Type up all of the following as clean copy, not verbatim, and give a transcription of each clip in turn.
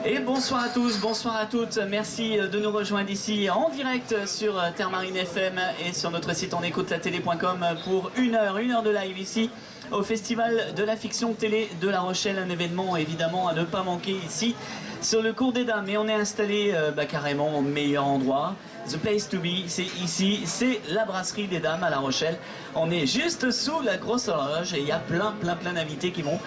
Et bonsoir à tous, bonsoir à toutes. Merci de nous rejoindre ici en direct sur Terre Marine FM et sur notre site onécoutelatélé.com pour une heure de live ici au Festival de la Fiction Télé de La Rochelle. Un événement évidemment à ne pas manquer ici sur le cours des Dames. Et on est installé carrément au meilleur endroit. The place to be, c'est ici, c'est la brasserie des Dames à La Rochelle. On est juste sous la grosse horloge et il y a plein d'invités qui vont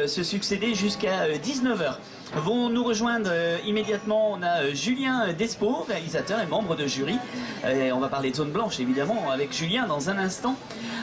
se succéder jusqu'à 19h. Vont nous rejoindre immédiatement, on a Julien Despo, réalisateur et membre de jury. Et on va parler de Zone Blanche évidemment avec Julien dans un instant.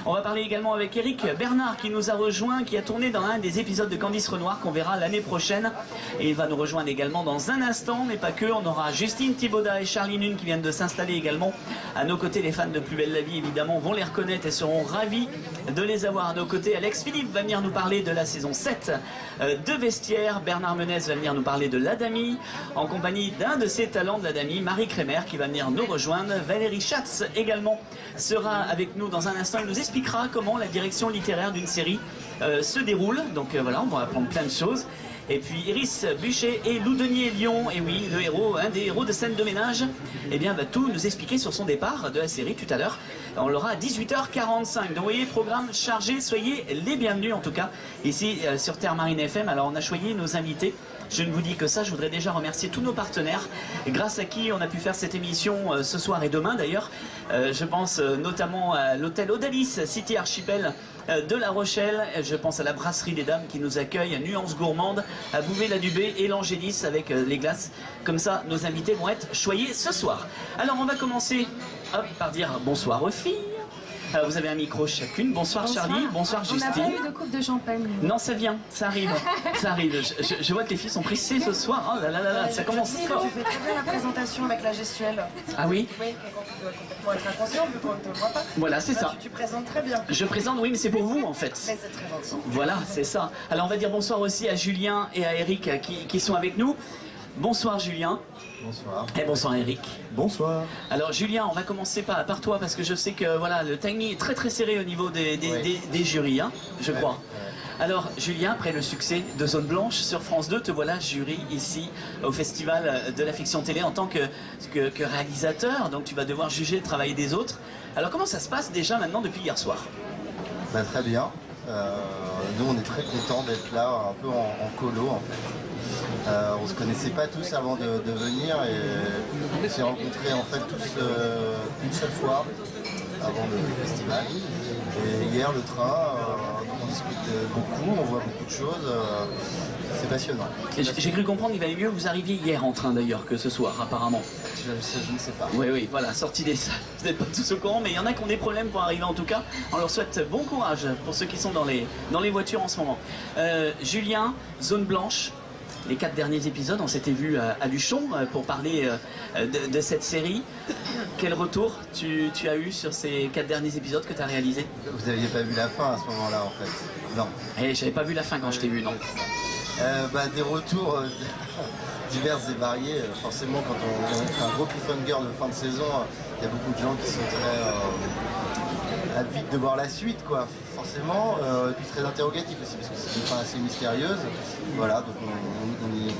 On va parler également avec Eric Bernard qui nous a rejoint, qui a tourné dans un des épisodes de Candice Renoir qu'on verra l'année prochaine. Et il va nous rejoindre également dans un instant, mais pas que. On aura Justine Thibaudat et Charlie Nune qui viennent de s'installer également à nos côtés. Les fans de Plus belle la vie évidemment vont les reconnaître et seront ravis de les avoir à nos côtés. Alex Philippe va venir nous parler de la saison 7 de Vestiaire. Bernard Menès va venir nous parler de l'Adami en compagnie d'un de ses talents de l'Adami, Marie Crémer, qui va venir nous rejoindre. Valérie Schatz également sera avec nous dans un instant. Il nous expliquera comment la direction littéraire d'une série se déroule. Donc voilà, on va apprendre plein de choses. Et puis Iris Buchet et Loudenier Lyon, et oui, le héros, un des héros de Scène de ménage, eh bien, va tout nous expliquer sur son départ de la série tout à l'heure. On l'aura à 18h45. Donc vous voyez, programme chargé, soyez les bienvenus en tout cas, ici sur Terre Marine FM. Alors on a choisi nos invités. Je ne vous dis que ça, je voudrais déjà remercier tous nos partenaires, grâce à qui on a pu faire cette émission ce soir et demain d'ailleurs. Je pense notamment à l'hôtel Odalis City Archipel de La Rochelle. Je pense à la brasserie des Dames qui nous accueille, à Nuance Gourmande, à Bouvet-la-Dubé et l'Angélis avec les glaces. Comme ça, nos invités vont être choyés ce soir. Alors on va commencer par dire bonsoir aux filles. Alors vous avez un micro chacune. Bonsoir, Charlie, bonsoir Justine. On n'a pas eu de coupe de champagne. Non, ça vient, ça arrive, ça arrive. Je vois que les filles sont pressées ce soir. Oh là là là là, ça commence fort. Tu fais très bien la présentation avec la gestuelle. Ah oui? Oui, mais quand tu dois complètement être inconscient vu qu'on ne te voit pas. Voilà, c'est ça. Tu présentes très bien. Je présente, oui, mais c'est pour vous en fait. Mais c'est très gentil. Voilà, c'est ça. Alors on va dire bonsoir aussi à Julien et à Eric qui sont avec nous. Bonsoir Julien. Bonsoir. Et bonsoir Eric. Bonsoir. Alors Julien, on va commencer par toi parce que je sais que voilà, le timing est très serré au niveau des jurys, hein, je crois. Alors Julien, après le succès de Zone Blanche sur France 2, te voilà jury ici au Festival de la Fiction Télé en tant que réalisateur, donc tu vas devoir juger le travail des autres. Alors comment ça se passe déjà maintenant depuis hier soir? Très bien. Nous on est très contents d'être là, un peu en colo en fait. On se connaissait pas tous avant de venir et on s'est rencontrés en fait tous une seule fois avant le festival. Et hier le train, on discute beaucoup, on voit beaucoup de choses, c'est passionnant. J'ai cru comprendre qu'il valait mieux que vous arriviez hier en train d'ailleurs que ce soir apparemment. Je ne sais pas. Oui, voilà, sortie des salles. Vous n'êtes pas tous au courant, mais il y en a qui ont des problèmes pour arriver en tout cas. On leur souhaite bon courage pour ceux qui sont dans les voitures en ce moment. Julien, Zone Blanche. Les 4 derniers épisodes, on s'était vu à Luchon pour parler de cette série. Quel retour tu as eu sur ces 4 derniers épisodes que tu as réalisés? Vous n'aviez pas vu la fin à ce moment-là en fait? Non. Eh, j'avais pas vu la fin quand je t'ai vu, non. Des retours divers et variés. Forcément, quand on fait un gros cliffhanger de fin de saison, il y a beaucoup de gens qui sont très avides de voir la suite, quoi. Forcément, et puis très interrogatif aussi, parce que c'est une fin assez mystérieuse. Voilà, donc on y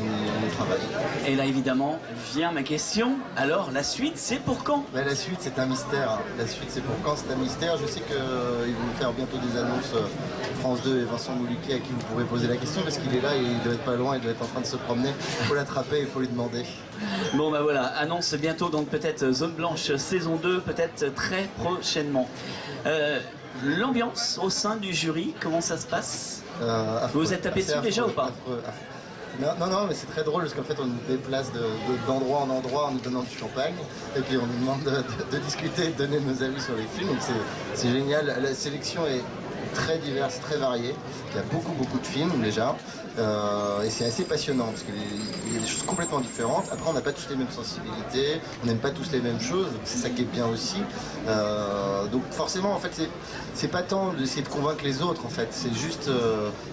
travaille. Et là, évidemment, vient ma question. Alors, la suite, c'est pour quand? La suite, c'est un mystère. La suite, c'est pour quand? C'est un mystère. Je sais qu'ils vont faire bientôt des annonces France 2 et Vincent Mouliquet à qui vous pourrez poser la question, parce qu'il est là et il doit être pas loin, il doit être en train de se promener. Il faut l'attraper, il faut lui demander. Bon voilà, annonce bientôt donc peut-être Zone Blanche saison 2, peut-être très prochainement. L'ambiance au sein du jury, comment ça se passe? Vous êtes tapé dessus déjà ou pas? Non, mais c'est très drôle parce qu'en fait on nous déplace d'endroit en endroit en nous donnant du champagne et puis on nous demande de discuter, de donner nos avis sur les films, donc c'est génial. La sélection est très diverse, très variée. Il y a beaucoup de films déjà et c'est assez passionnant parce qu'il y a des choses complètement différentes. Après on n'a pas tous les mêmes sensibilités, on n'aime pas tous les mêmes choses, c'est ça qui est bien aussi. Donc forcément en fait c'est pas tant d'essayer de convaincre les autres en fait, c'est juste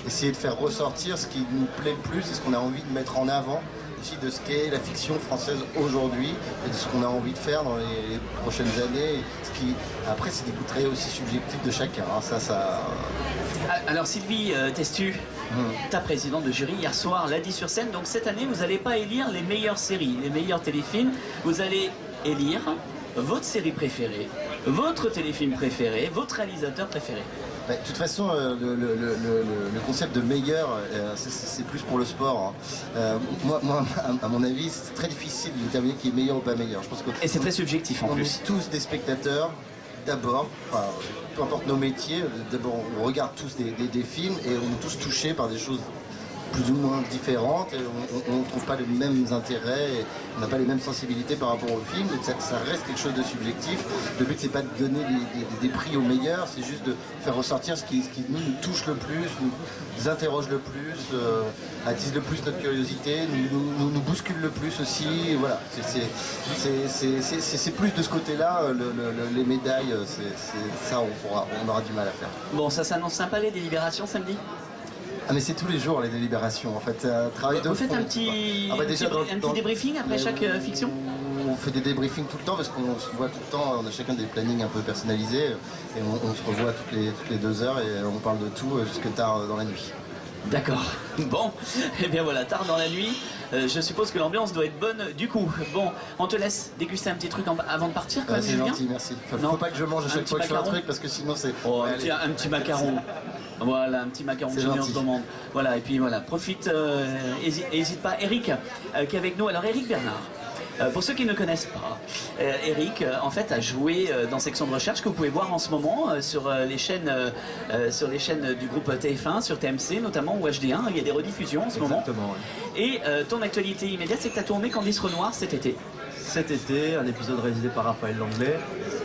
essayer de faire ressortir ce qui nous plaît le plus et ce qu'on a envie de mettre en avant aussi de ce qu'est la fiction française aujourd'hui et de ce qu'on a envie de faire dans les prochaines années. Après, c'est des goûts très aussi subjectifs de chacun. Hein. Ça... Alors Sylvie Testu, ta présidente de jury hier soir l'a dit sur scène. Donc cette année, vous n'allez pas élire les meilleures séries, les meilleurs téléfilms. Vous allez élire votre série préférée, votre téléfilm préféré, votre réalisateur préféré. De toute façon, le concept de meilleur, c'est plus pour le sport. Moi, à mon avis, c'est très difficile de déterminer qui est meilleur ou pas meilleur. Je pense que et c'est très subjectif en plus. On est tous des spectateurs, d'abord, enfin, peu importe nos métiers, d'abord on regarde tous des films et on est tous touchés par des choses plus ou moins différentes, et on ne trouve pas les mêmes intérêts, et on n'a pas les mêmes sensibilités par rapport au film, donc ça reste quelque chose de subjectif. Le but c'est pas de donner des prix aux meilleurs, c'est juste de faire ressortir ce qui nous touche le plus, nous interroge le plus, attise le plus notre curiosité, nous bouscule le plus aussi, et voilà. C'est plus de ce côté-là, les médailles, ça on aura du mal à faire. Bon, ça s'annonce sympa les délibérations samedi? Ah mais c'est tous les jours les délibérations en fait, travail de Vous faites fond. un petit débriefing après chaque fiction? On fait des débriefings tout le temps parce qu'on se voit tout le temps, on a chacun des plannings un peu personnalisés et on se revoit toutes les 2 heures et on parle de tout jusque tard dans la nuit. D'accord. Bon, et bien voilà, tard dans la nuit, je suppose que l'ambiance doit être bonne du coup. Bon, on te laisse déguster un petit truc avant de partir quand même, c'est Julien. gentil, merci. Faut pas que je mange à chaque fois que je fais un truc parce que sinon c'est... Oh, un petit macaron. Voilà, un petit macaron de Julien se demande. Voilà, et puis voilà, profite, hésite pas. Eric, qui est avec nous. Alors Eric Bernard. Pour ceux qui ne connaissent pas, Eric en fait a joué dans Section de recherche que vous pouvez voir en ce moment sur les chaînes du groupe TF1, sur TMC notamment ou HD1. Il y a des rediffusions en ce moment. Exactement. Ouais. Et ton actualité immédiate, c'est que tu as tourné Candice Renoir cet été. Cet été, un épisode réalisé par Raphaël Langlais,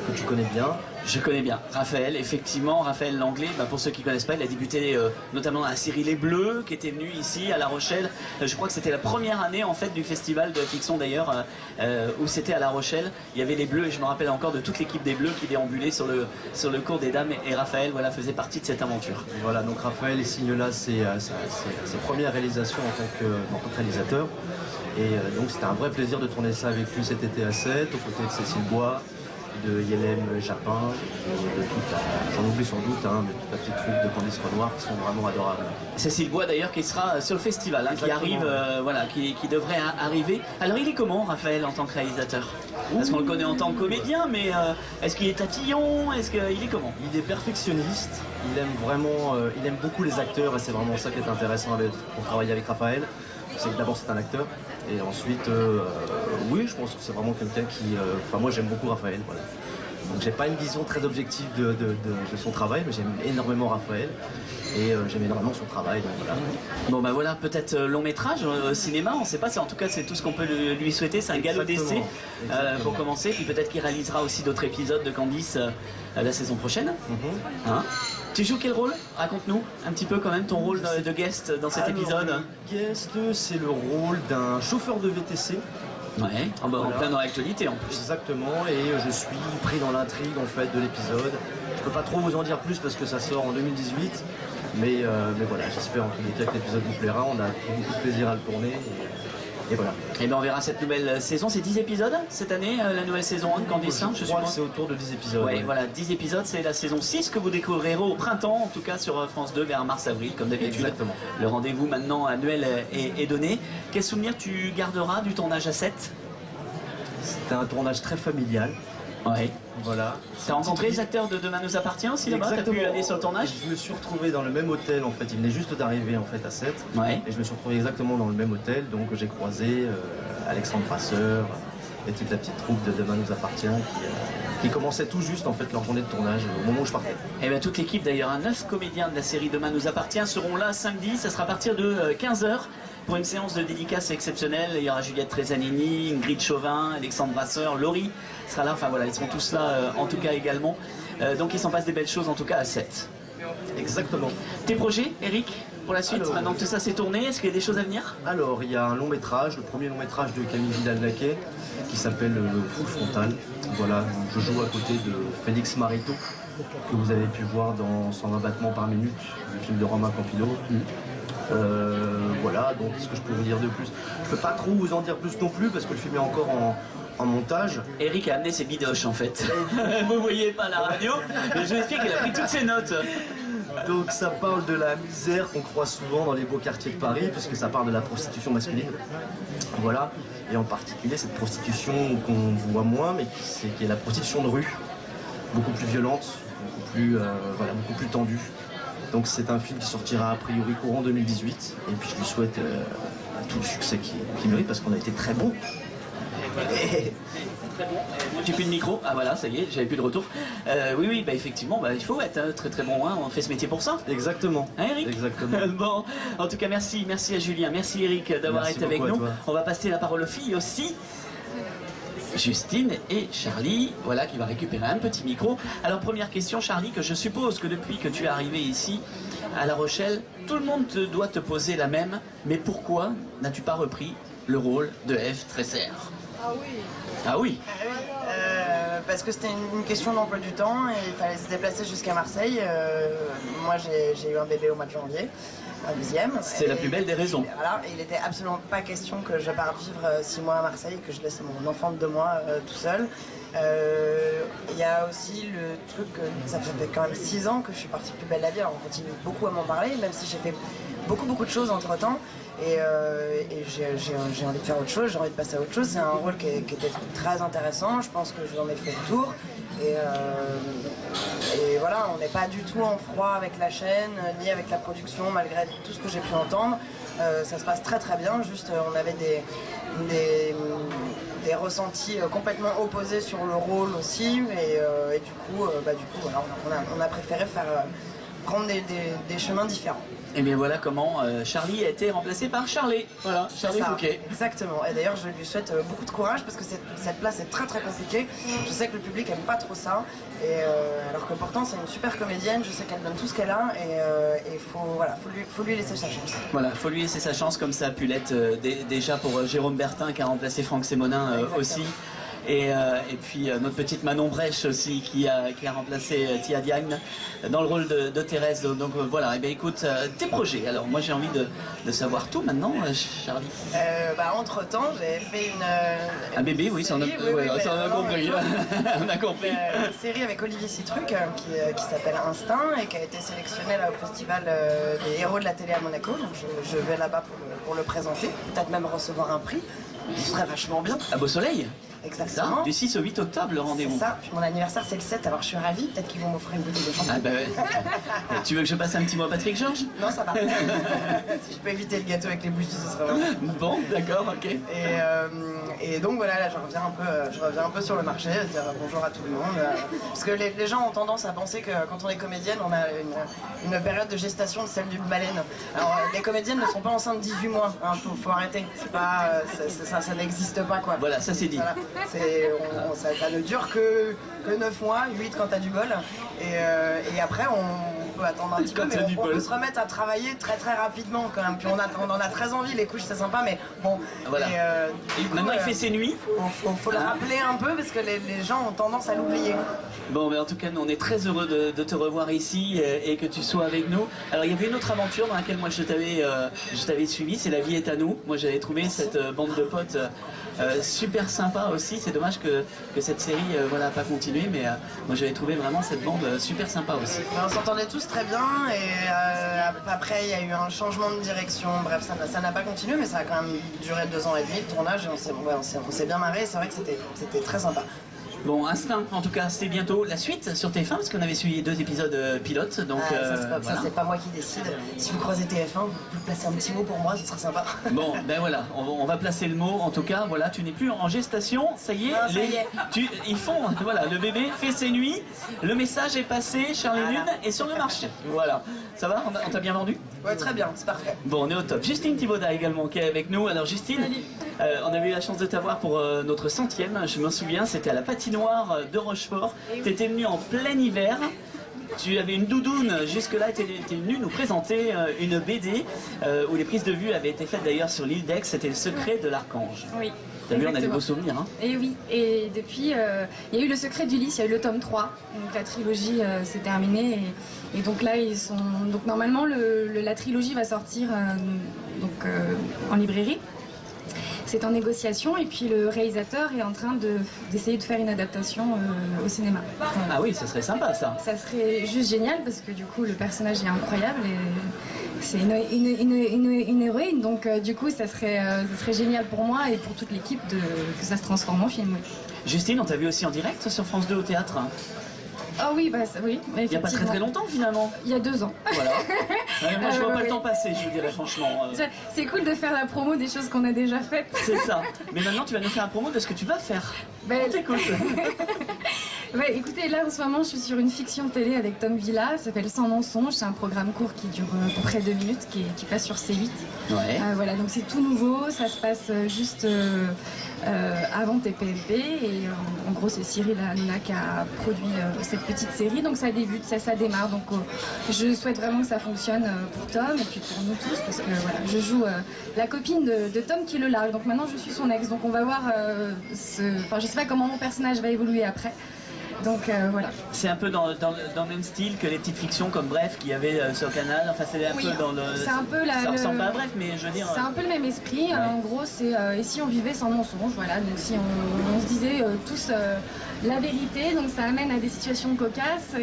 que tu connais bien. Je connais bien Raphaël, effectivement, Raphaël Langlais, pour ceux qui ne connaissent pas, il a débuté notamment dans la série Les Bleus, qui était venu ici à La Rochelle. Je crois que c'était la première année en fait du festival de fiction d'ailleurs, où c'était à La Rochelle. Il y avait Les Bleus et je me rappelle encore de toute l'équipe des Bleus qui déambulait sur le cours des dames et Raphaël faisait partie de cette aventure. Et voilà, donc Raphaël signe là ses premières réalisations en tant que réalisateur. Et donc c'était un vrai plaisir de tourner ça avec lui cet été à 7, aux côtés de Cécile Bois, de Yélem Japin, de toute j'en oublie sans doute, mais toute la petite troupe de Candice Renoir qui sont vraiment adorables. Cécile Bois d'ailleurs qui sera sur le festival, qui arrive, qui devrait arriver. Alors il est comment Raphaël en tant que réalisateur? Parce qu'on le connaît en tant que comédien, mais est-ce qu'il est tatillon? Il est comment? Il est perfectionniste, il aime vraiment, il aime beaucoup les acteurs et c'est vraiment ça qui est intéressant pour travailler avec Raphaël. C'est que d'abord c'est un acteur et ensuite oui je pense que c'est vraiment quelqu'un qui moi j'aime beaucoup Raphaël, voilà. Donc j'ai pas une vision très objective de son travail, mais j'aime énormément Raphaël et j'aime énormément son travail, donc voilà. Bon voilà, peut-être long métrage au cinéma, on sait pas, en tout cas c'est tout ce qu'on peut lui souhaiter, c'est un galop d'essai pour commencer, puis peut-être qu'il réalisera aussi d'autres épisodes de Candice la saison prochaine. Tu joues quel rôle? Raconte-nous un petit peu quand même ton rôle de guest dans cet épisode. Guest, c'est le rôle d'un chauffeur de VTC. Ouais, en plein dans l'actualité en plus. Exactement, et je suis pris dans l'intrigue en fait de l'épisode. Je peux pas trop vous en dire plus parce que ça sort en 2018, mais voilà, j'espère en tous les cas que l'épisode vous plaira. On a beaucoup de plaisir à le tourner. Et voilà. Et bien on verra cette nouvelle saison, c'est 10 épisodes cette année, la nouvelle saison 1 de Candice, je crois que c'est autour de 10 épisodes. Ouais, voilà, 10 épisodes, c'est la saison 6 que vous découvrirez au printemps, en tout cas sur France 2 vers mars-avril, comme d'habitude. Exactement. Le rendez-vous maintenant annuel est donné. Quel souvenir tu garderas du tournage à 7? C'était un tournage très familial. Ouais. Voilà. T'as rencontré les acteurs de Demain nous appartient aussi là-bas? T'as pu aller sur le tournage? Je me suis retrouvé dans le même hôtel en fait, il venait juste d'arriver en fait à 7. Ouais. Et je me suis retrouvé exactement dans le même hôtel, donc j'ai croisé Alexandre Brasseur et toute la petite troupe de Demain nous appartient qui commençait tout juste en fait leur journée de tournage au moment où je partais. Et bien toute l'équipe d'ailleurs, 9 comédiens de la série Demain nous appartient seront là samedi, ça sera à partir de 15h. Pour une séance de dédicace exceptionnelle, il y aura Juliette Tresanini, Ingrid Chauvin, Alexandre Brasseur, Laurie sera là, enfin voilà, ils seront tous là en tout cas également. Donc il s'en passe des belles choses en tout cas à 7. Exactement. Tes projets, Eric, pour la suite? Maintenant que tout ça s'est tourné, est-ce qu'il y a des choses à venir? Alors, il y a un long métrage, le premier long métrage de Camille Vidal-Naquet, qui s'appelle Le Full Frontal. Voilà, je joue à côté de Félix Marito, que vous avez pu voir dans 120 battements par minute, le film de Romain Campillo. Voilà, donc qu'est-ce que je peux vous dire de plus? Je peux pas trop vous en dire plus non plus parce que le film est encore en montage. Eric a amené ses bidoches en fait. Vous voyez pas la radio, mais je vous explique qu'il a pris toutes ses notes. Donc ça parle de la misère qu'on croit souvent dans les beaux quartiers de Paris, puisque ça parle de la prostitution masculine. Voilà, et en particulier cette prostitution qu'on voit moins, mais qui est la prostitution de rue, beaucoup plus violente, beaucoup plus tendue. Donc c'est un film qui sortira a priori courant 2018, et puis je lui souhaite tout le succès qu'il mérite, parce qu'on a été très bons. Très bon. Moi j'ai plus de micro. Ah voilà, ça y est, j'avais plus de retour. Oui, bah effectivement, il faut être très très bon. Hein. On fait ce métier pour ça. Exactement. Hein, Eric? Exactement. Bon, en tout cas, merci à Julien, merci Eric d'avoir été avec nous. On va passer la parole aux filles aussi. Justine et Charlie, voilà, qui va récupérer un petit micro. Alors première question, Charlie, que je suppose que depuis que tu es arrivé ici à La Rochelle, tout le monde doit te poser la même. Mais pourquoi n'as-tu pas repris le rôle de Ève Tresser? Ah oui. Ah oui. Parce que c'était une question d'emploi du temps et il fallait se déplacer jusqu'à Marseille. Moi j'ai eu un bébé au mois de janvier, un deuxième. C'est la plus belle des raisons. Voilà, et il n'était absolument pas question que je parte vivre 6 mois à Marseille, que je laisse mon enfant de 2 mois tout seul. Il y a aussi le truc que ça fait quand même 6 ans que je suis partie Plus belle la vie, alors on continue beaucoup à m'en parler, même si j'ai fait beaucoup de choses entre temps. Et j'ai envie de faire autre chose, j'ai envie de passer à autre chose. C'est un rôle qui était très intéressant, je pense que j'en ai fait le tour. Et voilà, on n'est pas du tout en froid avec la chaîne, ni avec la production, malgré tout ce que j'ai pu entendre. Ça se passe très très bien, juste on avait des ressentis complètement opposés sur le rôle aussi. Et du coup, voilà, on a préféré prendre des chemins différents. Et bien voilà comment Charlie a été remplacé par Charlie. Voilà, Charlie Fouquet. Exactement. Et d'ailleurs, je lui souhaite beaucoup de courage parce que cette place est très très compliquée. Je sais que le public aime pas trop ça. Et alors que pourtant, c'est une super comédienne. Je sais qu'elle donne tout ce qu'elle a. Et faut lui laisser sa chance. Voilà, faut lui laisser sa chance comme ça a pu l'être déjà pour Jérôme Bertin qui a remplacé Franck Sémonin aussi. Et puis notre petite Manon Brèche aussi qui a remplacé Tia Diagne dans le rôle de Thérèse. Donc voilà, et bien écoute, tes projets. Alors moi j'ai envie de savoir tout maintenant, Charlie. Entre temps, j'ai fait un bébé, oui, ça on a compris. On a compris. Une série avec Olivier Citruc qui s'appelle Instinct et qui a été sélectionnée là, au festival des héros de la télé à Monaco. Donc je vais là-bas pour le présenter, peut-être même recevoir un prix. Ce serait vachement bien. À Beau Soleil. Exactement. Ça, du 6 au 8 octobre, le rendez-vous. C'est ça, puis mon anniversaire c'est le 7, alors je suis ravie, peut-être qu'ils vont m'offrir une bouteille de champagne. Ah bah ouais. Tu veux que je passe un petit mot à Patrick Georges? Non, ça va. Si je peux éviter le gâteau avec les bougies, ce serait vraiment... Bon, d'accord, ok. Et donc voilà, là je reviens un peu sur le marché, dire bonjour à tout le monde. Parce que les gens ont tendance à penser que quand on est comédienne, on a une période de gestation de celle d'une baleine. Alors les comédiennes ne sont pas enceintes 18 mois, hein, faut arrêter. C'est pas, ça n'existe pas quoi. Voilà, ça c'est dit. Voilà. Ça ne dure que 9 mois, 8 quand t'as du bol. Et après, on peut attendre un petit peu, mais on peut se remettre à travailler très très rapidement quand même. Puis on en a très envie, les couches c'est sympa, mais bon. Voilà. Maintenant il fait ses nuits. Faut le rappeler un peu parce que les gens ont tendance à l'oublier. Bon, mais en tout cas, nous, on est très heureux de te revoir ici et que tu sois avec nous. Alors, il y avait une autre aventure dans laquelle moi je t'avais suivi, c'est La vie est à nous. Moi, j'avais trouvé cette bande de potes super sympa aussi. C'est dommage que cette série n'a pas continué, mais moi, j'avais trouvé vraiment cette bande super sympa aussi. On s'entendait tous très bien et après, il y a eu un changement de direction. Bref, ça n'a pas continué, mais ça a quand même duré 2 ans et demi, le tournage, et on s'est bien marré. C'est vrai que c'était très sympa. Bon, Instinct, en tout cas, c'est bientôt la suite sur TF1, parce qu'on avait suivi 2 épisodes pilotes. Donc, ça, c'est pas moi qui décide. Si vous croisez TF1, vous pouvez placer un petit mot pour moi, ce serait sympa. Bon, ben voilà, on va placer le mot. En tout cas, voilà, tu n'es plus en gestation, ça y est. Non, ça y est. Ils font, voilà, le bébé fait ses nuits, le message est passé, Charlie Lune est sur le marché. Voilà, ça va? On t'a bien vendu? Ouais, très bien, c'est parfait. Bon, on est au top. Justine Thibaudat également qui est avec nous. Alors Justine, on avait eu la chance de t'avoir pour notre 100e, je m'en souviens, c'était à la patinoire de Rochefort. Tu étais venue en plein hiver. Tu avais une doudoune jusque-là, tu étais venu nous présenter une BD où les prises de vue avaient été faites d'ailleurs sur l'île d'Aix, c'était Le secret de l'archange. Oui. T'as vu, on a des beaux souvenirs. Hein. Et oui, et depuis, il y a eu Le secret d'Ulysse, il y a eu le tome 3, donc la trilogie s'est terminée. Et donc là, donc normalement, la trilogie va sortir en librairie. c'est en négociation et puis le réalisateur est en train d'essayer de faire une adaptation au cinéma. Ah oui, ça serait sympa ça. Ça serait juste génial parce que du coup le personnage est incroyable et c'est une héroïne, donc du coup ça serait génial pour moi et pour toute l'équipe que ça se transforme en film. Oui. Justine, on t'a vu aussi en direct sur France 2 au théâtre. Ah oui, oui. Il n'y a pas très longtemps finalement. Il y a 2 ans. Voilà. Ouais, moi je vois pas le temps passer, je vous dirais franchement. C'est cool de faire la promo des choses qu'on a déjà faites. C'est ça. Mais maintenant tu vas nous faire la promo de ce que tu vas faire. On t'écoute. Ouais, écoutez, là en ce moment je suis sur une fiction télé avec Tom Villa, ça s'appelle Sans mensonge, c'est un programme court qui dure à peu près 2 minutes, qui passe sur C8. Ouais. Voilà, donc c'est tout nouveau, ça se passe juste avant TPMP et en gros c'est Cyril Hanouna qui a produit cette petite série, donc ça débute, ça démarre, donc je souhaite vraiment que ça fonctionne pour Tom et puis pour nous tous parce que voilà, je joue la copine de Tom qui le largue, donc maintenant je suis son ex, donc on va voir, je sais pas comment mon personnage va évoluer après. Donc voilà. C'est un peu dans le même style que les petites fictions comme Bref qu'il y avait sur Canal. Enfin, c'est un peu dans le. C'est un peu ça ressemble pas à Bref, mais je veux dire. C'est un peu le même esprit. Ouais. En gros, c'est et si on vivait sans mensonge, voilà. Donc si on se disait tous la vérité, donc ça amène à des situations cocasses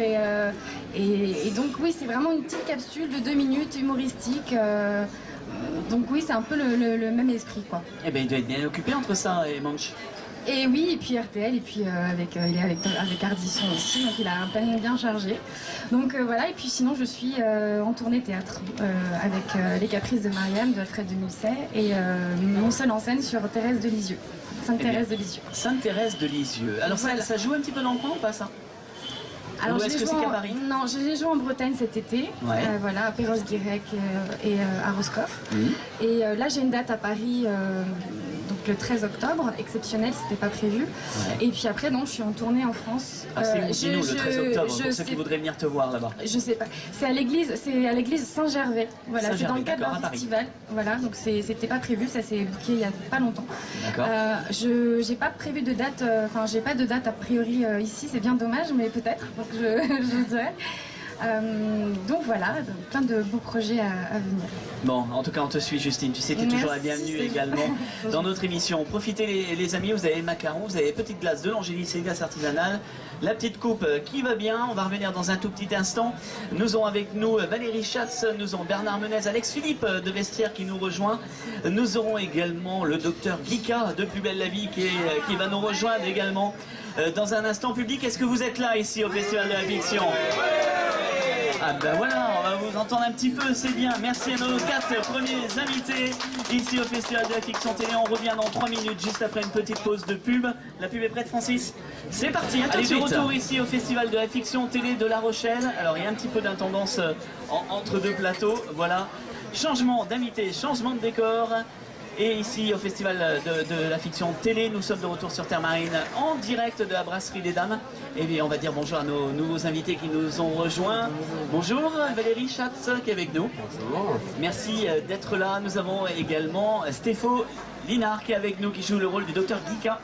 et donc oui, c'est vraiment une petite capsule de 2 minutes humoristique. Donc oui, c'est un peu le même esprit, quoi. Eh ben, il doit être bien occupé entre ça et Manche. Et oui, et puis RTL, et puis il est avec Ardisson aussi, donc il a un planning bien chargé. Donc voilà, et puis sinon je suis en tournée théâtre avec Les Caprices de Mariam de Alfred de Musset et mon seul en scène sur Thérèse de Lisieux, Sainte-Thérèse de Lisieux. Sainte-Thérèse de Lisieux. Alors voilà. ça joue un petit peu dans le coin ou pas ça? Alors, est-ce que c'est qu'à Paris? Non, j'ai joué en Bretagne cet été, ouais. Voilà, à Perros-Guirec et à Roscoff. Et là, j'ai une date à Paris, donc le 13 octobre, exceptionnel, c'était pas prévu. Ouais. Et puis après, non, je suis en tournée en France. Ah, c'est où? Dis-nous, le 13 octobre, pour ceux qui voudraient venir te voir là-bas. Je sais pas. C'est à l'église Saint-Gervais. Voilà, c'est dans le cadre d'un festival. Voilà, donc c'était pas prévu, ça s'est booké il y a pas longtemps. D'accord. J'ai pas prévu de date, j'ai pas de date a priori ici, c'est bien dommage, mais peut-être. Je dirais. Donc voilà, plein de beaux projets à venir. Bon, en tout cas on te suit Justine, tu sais que tu es toujours la bienvenue également dans notre émission. Profitez les amis, vous avez le macaron, vous avez les petites glaces de l'Angélie, c'est les glaces artisanales, la petite coupe qui va bien, on va revenir dans un tout petit instant. Nous avons avec nous Valérie Schatz, nous avons Bernard Menez, Alex Philippe de Vestiaire qui nous rejoint. Nous aurons également le docteur Guika de Plus Belle la Vie qui va nous rejoindre également dans un instant public. Est-ce que vous êtes là ici au Festival de la Fiction? Ah ben voilà, on va vous entendre un petit peu, c'est bien. Merci à nos 4 premiers invités ici au Festival de la Fiction Télé. On revient dans 3 minutes, juste après une petite pause de pub. La pub est prête, Francis? C'est parti, allez, de retour ici au Festival de la Fiction Télé de La Rochelle. Alors il y a un petit peu d'intendance entre 2 plateaux, voilà. Changement d'invité, changement de décor. Et ici au Festival de la Fiction Télé, nous sommes de retour sur Terre Marine en direct de la Brasserie des Dames. Et bien on va dire bonjour à nos nouveaux invités qui nous ont rejoints. Bonjour Valérie Schatz qui est avec nous. Bonjour. Merci d'être là. Nous avons également Stéphane Linard qui est avec nous, qui joue le rôle du docteur Guika.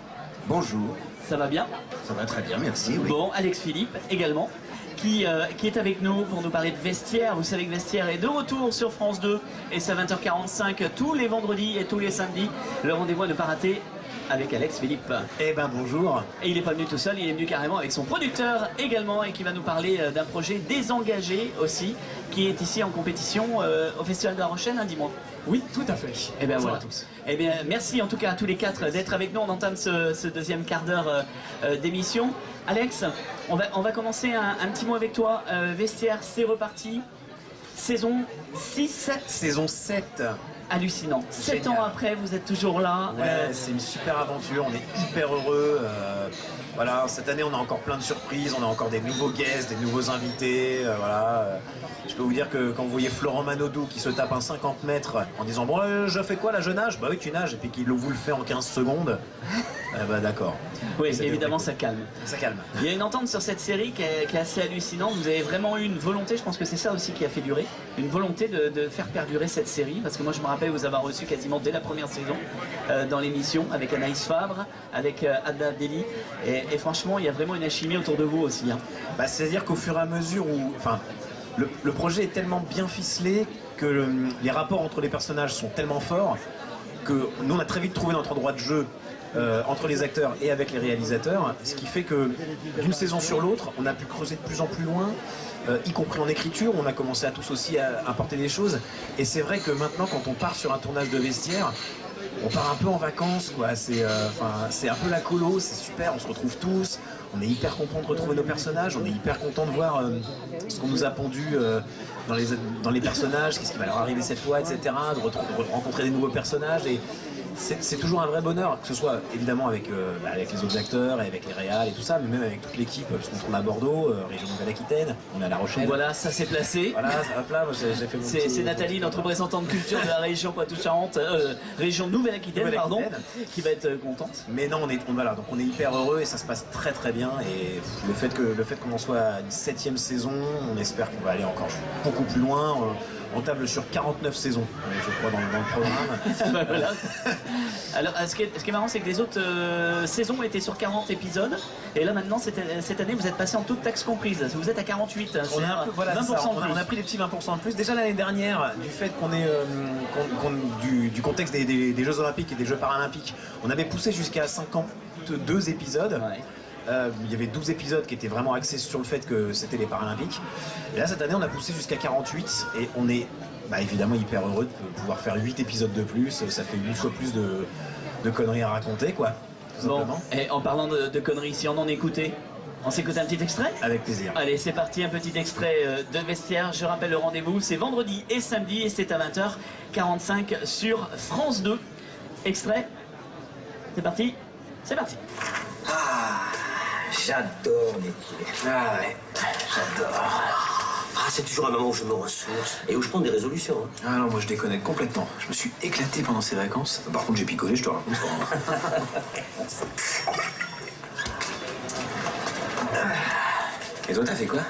Bonjour. Ça va bien? Ça va très bien, merci. Oui. Bon, Alex Philippe également. Qui est avec nous pour nous parler de Vestiaire. Vous savez que Vestiaire est de retour sur France 2 et c'est à 20h45 tous les vendredis et tous les samedis. Le rendez-vous à ne pas rater avec Alex Philippe. Eh ben bonjour. Et il n'est pas venu tout seul, il est venu carrément avec son producteur également et qui va nous parler d'un projet Désengagé aussi, qui est ici en compétition au Festival de La Rochelle, hein, dis-moi. Oui, tout à fait. Et bien bonjour voilà. à tous. Eh bien merci en tout cas à tous les 4 d'être avec nous. On entame ce deuxième quart d'heure d'émission. Alex, on va commencer un petit mot avec toi. Vestiaire, c'est reparti. Saison 6. Saison 7. Hallucinant. 7 ans après, vous êtes toujours là. Ouais, c'est une super aventure, on est hyper heureux. Voilà, cette année on a encore plein de surprises, on a encore des nouveaux guests, des nouveaux invités. Voilà. Je peux vous dire que quand vous voyez Florent Manodou qui se tape un 50 mètres en disant bon je fais quoi là, je nage? Bah oui tu nages, et puis qu'il vous le fait en 15 secondes. Bah d'accord. Oui, évidemment ça calme. Ça calme. Il y a une entente sur cette série qui est assez hallucinante. Vous avez vraiment eu une volonté, je pense que c'est ça aussi qui a fait durer, une volonté de faire perdurer cette série. Parce que moi je me rappelle vous avoir reçu quasiment dès la première saison dans l'émission avec Anaïs Fabre, avec Adna Deli. Et franchement il y a vraiment une alchimie autour de vous aussi. Hein. Bah, c'est-à-dire qu'au fur et à mesure où... Enfin, le projet est tellement bien ficelé que les rapports entre les personnages sont tellement forts que nous on a très vite trouvé notre endroit de jeu entre les acteurs et avec les réalisateurs, ce qui fait que d'une saison sur l'autre, on a pu creuser de plus en plus loin, y compris en écriture, on a commencé à tous aussi à apporter des choses. Et c'est vrai que maintenant, quand on part sur un tournage de Vestiaire, on part un peu en vacances, quoi. C'est un peu la colo, c'est super, on se retrouve tous, on est hyper content de retrouver nos personnages, on est hyper content de voir ce qu'on nous a pondu dans les personnages, qu'est-ce qui va leur arriver cette fois, etc. De rencontrer des nouveaux personnages. Et c'est toujours un vrai bonheur, que ce soit évidemment avec les autres acteurs et avec les réals et tout ça, mais même avec toute l'équipe, parce qu'on tourne à Bordeaux, région Nouvelle-Aquitaine, on est à La Rochelle. Voilà, ça s'est placé. Voilà, hop là, j'ai fait mon petit... C'est Nathalie, notre représentante culture de la région Poitou-Charentes, région Nouvelle-Aquitaine, pardon, qui va être contente. Mais non, voilà, donc on est hyper heureux et ça se passe très très bien. Et le fait qu'on en soit à une 7e saison, on espère qu'on va aller encore beaucoup plus loin. On table sur 49 saisons, je crois, dans le programme. Voilà. Alors, ce qui est marrant, c'est que les autres saisons étaient sur 40 épisodes. Et là, maintenant, cette année, vous êtes passé en toute taxe comprise. Vous êtes à 48. On a un peu, voilà, 20% ça, de plus. on a pris les petits 20% de plus. Déjà l'année dernière, du fait qu'on est du contexte des Jeux Olympiques et des Jeux Paralympiques, on avait poussé jusqu'à 52 épisodes. Ouais. Il y avait 12 épisodes qui étaient vraiment axés sur le fait que c'était les Paralympiques. Et là, cette année, on a poussé jusqu'à 48 et on est évidemment hyper heureux de pouvoir faire 8 épisodes de plus. Ça fait 8 fois plus de conneries à raconter, quoi. Tout simplement. Et en parlant de conneries, si on en écoutait, on s'écoute un petit extrait ? Avec plaisir. Allez, c'est parti, un petit extrait de Vestiaire. Je rappelle le rendez-vous, c'est vendredi et samedi et c'est à 20h45 sur France 2. Extrait, c'est parti, c'est parti. J'adore l'été. Ah ouais, j'adore. C'est toujours un moment où je me ressource et où je prends des résolutions. Ah non, moi je déconnecte complètement. Je me suis éclaté pendant ces vacances. Par contre, j'ai picolé, je te raconte pas. Et toi, t'as fait quoi?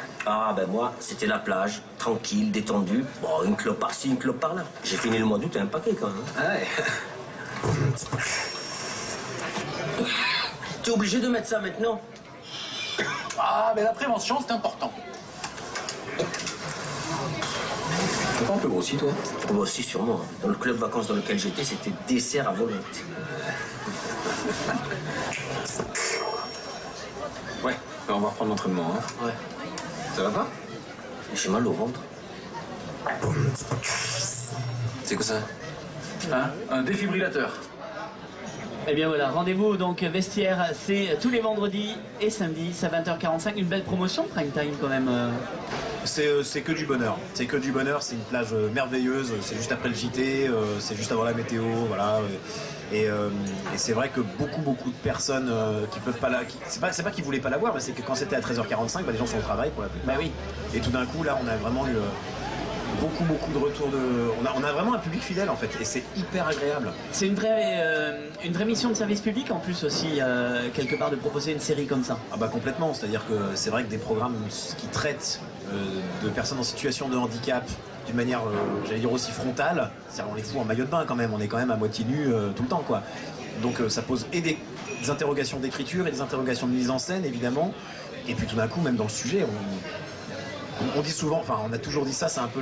Moi, c'était la plage, tranquille, détendu. Bon, une clope par-ci, une clope par-là. J'ai fini le mois d'août et un paquet quand même. Ah ouais. T'es obligé de mettre ça maintenant? Mais la prévention, c'est important. T'es pas un peu grossi, toi? Moi aussi, sûrement. Dans le club vacances dans lequel j'étais, c'était dessert à volonté. Ouais, on va reprendre l'entraînement, hein. Ouais. Ça va pas? J'ai mal au ventre. C'est quoi ça? Un défibrillateur. Eh bien voilà, rendez-vous donc Vestiaire, c'est tous les vendredis et samedis, c'est à 20h45, une belle promotion prime time quand même. C'est que du bonheur. C'est que du bonheur, c'est une plage merveilleuse, c'est juste après le JT, c'est juste avant la météo, voilà. Et c'est vrai que beaucoup de personnes qui peuvent pas c'est pas qu'ils voulaient pas la voir, mais c'est que quand c'était à 13h45, les gens sont au travail pour la plupart. Bah oui. Et tout d'un coup, là, on a vraiment eu beaucoup de retours on a vraiment un public fidèle en fait, et c'est hyper agréable. C'est une vraie mission de service public en plus aussi, quelque part, de proposer une série comme ça. Ah bah complètement, c'est-à-dire que c'est vrai que des programmes qui traitent de personnes en situation de handicap d'une manière, j'allais dire aussi frontale, c'est-à-dire on les fout en maillot de bain quand même, on est quand même à moitié nus tout le temps, quoi. Donc ça pose et des interrogations d'écriture et des interrogations de mise en scène évidemment, et puis tout d'un coup même dans le sujet, on dit souvent, enfin on a toujours dit ça, c'est un peu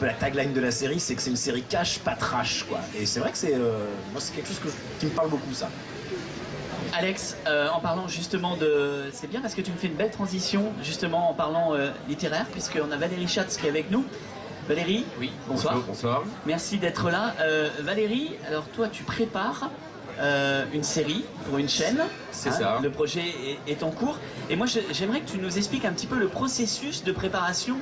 la tagline de la série, c'est que c'est une série cash, pas trash, quoi. Et c'est vrai que moi c'est quelque chose qui me parle beaucoup, ça. Alex, en parlant justement c'est bien parce que tu me fais une belle transition justement en parlant littéraire, puisqu'on a Valérie Schatz qui est avec nous. Valérie, Oui, bonsoir. Bonsoir. Merci d'être là. Valérie, alors toi tu prépares une série pour une chaîne. C'est ça. Le projet est en cours. Et moi j'aimerais que tu nous expliques un petit peu le processus de préparation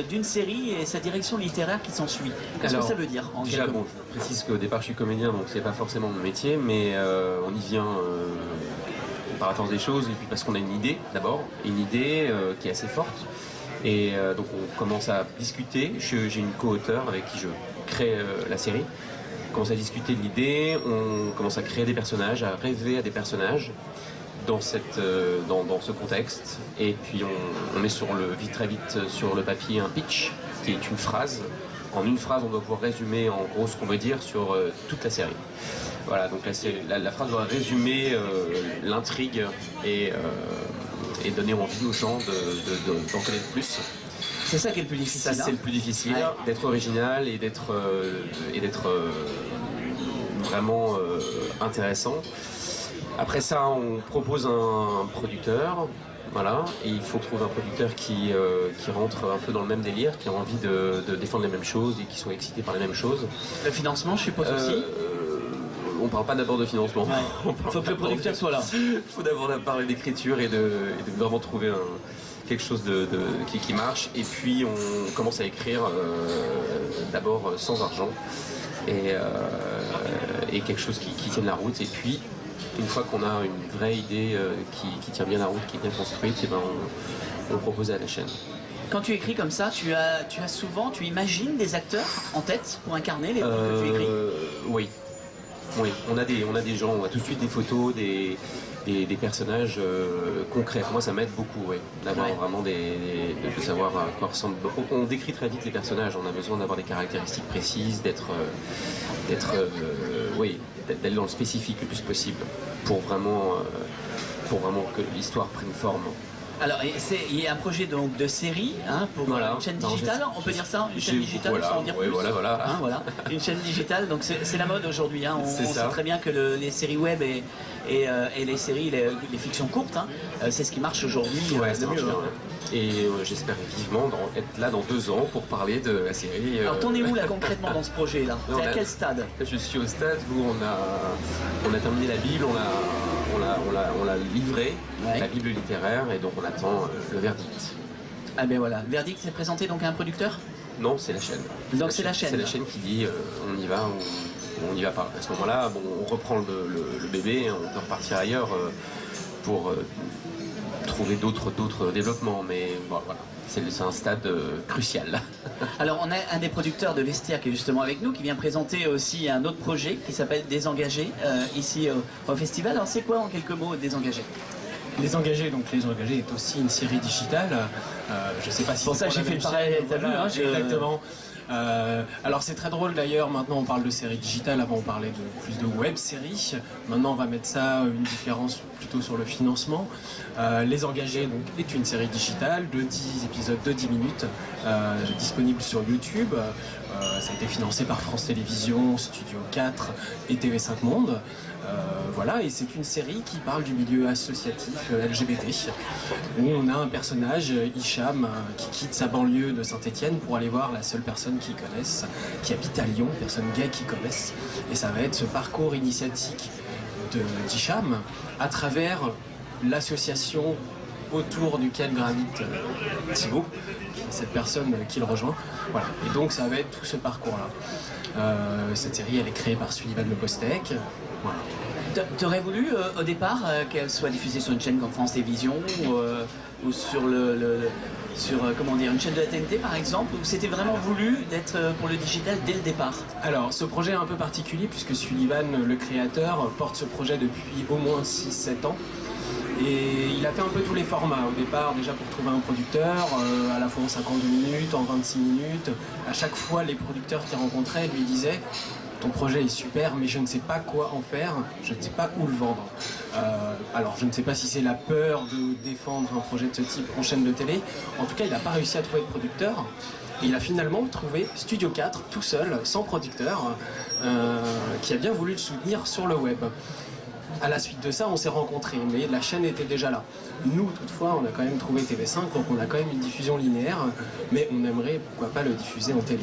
d'une série et sa direction littéraire qui s'ensuit. Qu'est-ce que ça veut dire en Déjà, quelques mots? je précise qu'au départ je suis comédien, donc c'est pas forcément mon métier, mais on y vient par la force des choses, et puis parce qu'on a une idée d'abord, une idée qui est assez forte. Et donc on commence à discuter. J'ai une co-auteure avec qui je crée la série. On commence à discuter de l'idée, on commence à créer des personnages, à rêver à des personnages dans ce contexte. Et puis on met très vite sur le papier un pitch qui est une phrase. En une phrase, on doit pouvoir résumer en gros ce qu'on veut dire sur toute la série. Voilà, donc la phrase doit résumer l'intrigue et donner envie aux gens d'en connaître plus. C'est ça qui est le plus difficile. Ça, c'est le plus difficile, d'être original et d'être vraiment intéressant. Après ça, on propose un producteur. Voilà, et il faut trouver un producteur qui rentre un peu dans le même délire, qui a envie de défendre les mêmes choses et qui soit excité par les mêmes choses. Le financement, je suppose aussi. On parle pas d'abord de financement. Il faut que le producteur soit là. Il faut d'abord parler d'écriture et de vraiment trouver quelque chose qui marche. Et puis on commence à écrire d'abord sans argent et quelque chose qui tienne la route. Et puis une fois qu'on a une vraie idée qui tient bien la route, qui est bien construite, et ben on propose à la chaîne. Quand tu écris comme ça, tu imagines des acteurs en tête pour incarner les rôles que tu écris? Oui. Oui, on a des gens, on a tout de suite des photos, des personnages concrets. Moi, ça m'aide beaucoup, ouais, d'avoir vraiment de savoir à quoi ressemble. On décrit très vite les personnages, on a besoin d'avoir des caractéristiques précises, d'aller dans le spécifique le plus possible pour vraiment que l'histoire prenne forme. Alors, il y a un projet donc de série pour une chaîne digitale, on peut dire ça, une chaîne digitale, sans en dire plus. Voilà. Une chaîne digitale, donc c'est la mode aujourd'hui. On sait très bien que les séries web et les séries, les fictions courtes, c'est ce qui marche aujourd'hui. Ouais, ça marche bien. Et j'espère vivement être là dans 2 ans pour parler de la série. Alors t'en es où là concrètement dans ce projet-là? C'est à quel stade? Je suis au stade où on a terminé la Bible, on l'a livrée, la Bible littéraire, et donc on attend le verdict. Ah ben voilà, le verdict c'est présenté donc à un producteur? Non, c'est la chaîne. Donc c'est la chaîne. C'est la chaîne qui dit on y va ou on n'y va pas. À ce moment-là, on reprend le bébé, on peut repartir ailleurs pour trouver d'autres développements, mais bon, voilà, c'est un stade crucial. Alors on a un des producteurs de Vestiaire qui est justement avec nous, qui vient présenter aussi un autre projet qui s'appelle Désengagés, ici au festival. Alors c'est quoi en quelques mots Désengagés? Les Engagés est aussi une série digitale. Je sais pas si pour ça j'ai fait le parallèle, t'as vu, exactement. Alors c'est très drôle d'ailleurs, maintenant on parle de série digitale, avant on parlait plus de web série. Maintenant on va mettre ça, une différence plutôt sur le financement. Les Engagés donc, est une série digitale de 10 épisodes de 10 minutes, disponible sur YouTube. Ça a été financé par France Télévisions, Studio 4 et TV5 Monde. Voilà, et c'est une série qui parle du milieu associatif LGBT, où on a un personnage, Hicham, qui quitte sa banlieue de Saint-Étienne pour aller voir la seule personne qu'ils connaissent, qui habite à Lyon, personne gay qu'ils connaissent. Et ça va être ce parcours initiatique d'Hicham à travers l'association autour duquel gravite Thibaut, qui est cette personne qui le rejoint. Voilà. Et donc ça va être tout ce parcours-là. Cette série, elle est créée par Sullivan Le Postec. Voilà. T'aurais voulu au départ qu'elle soit diffusée sur une chaîne comme France Télévisions ou sur comment dire, une chaîne de la TNT par exemple, ou c'était vraiment voulu d'être pour le digital dès le départ? Alors ce projet est un peu particulier puisque Sullivan, le créateur, porte ce projet depuis au moins 6-7 ans. Et il a fait un peu tous les formats. Au départ, déjà pour trouver un producteur, à la fois en 52 minutes, en 26 minutes. À chaque fois, les producteurs qu'il rencontrait lui disaient « Ton projet est super, mais je ne sais pas quoi en faire, je ne sais pas où le vendre. » Alors, je ne sais pas si c'est la peur de défendre un projet de ce type en chaîne de télé. En tout cas, il n'a pas réussi à trouver de producteur. Et il a finalement trouvé Studio 4, tout seul, sans producteur, qui a bien voulu le soutenir sur le web. À la suite de ça, on s'est rencontrés, mais la chaîne était déjà là. Nous, toutefois, on a quand même trouvé TV5, donc on a quand même une diffusion linéaire, mais on aimerait, pourquoi pas, le diffuser en télé.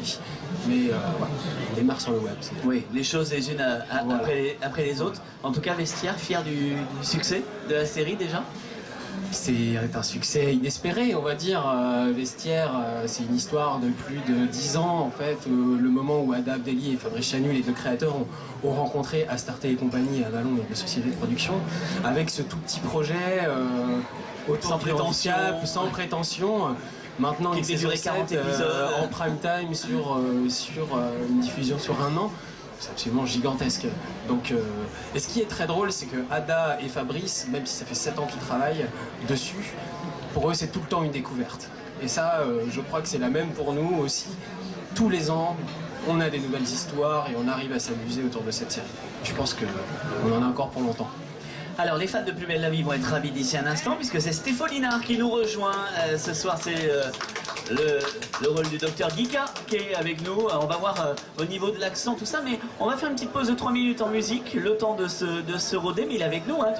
Mais voilà, on démarre sur le web. Oui, les choses les unes après les autres. En tout cas, Vestiaire, fier du succès de la série déjà? C'est un succès inespéré, on va dire. Vestiaire, c'est une histoire de plus de 10 ans, en fait. Le moment où Ada Abdelli et Fabrice Chanu, les deux créateurs, ont rencontré Astarté et compagnie à Vallon et de société de production, avec ce tout petit projet autour du handicap, sans prétention. Maintenant, une saison 7 en prime time sur une diffusion sur 1 an. C'est absolument gigantesque. Donc, et ce qui est très drôle, c'est que Ada et Fabrice, même si ça fait 7 ans qu'ils travaillent dessus, pour eux c'est tout le temps une découverte. Et ça, je crois que c'est la même pour nous aussi. Tous les ans, on a des nouvelles histoires et on arrive à s'amuser autour de cette série. Je pense qu'on en a encore pour longtemps. Alors les fans de Plus belle la vie vont être ravis d'ici un instant, puisque c'est Stéphane Linard qui nous rejoint ce soir. C'est le rôle du docteur Guika qui est avec nous. On va voir au niveau de l'accent, tout ça, mais on va faire une petite pause de 3 minutes en musique, le temps de se roder, mais il est avec nous. Hein.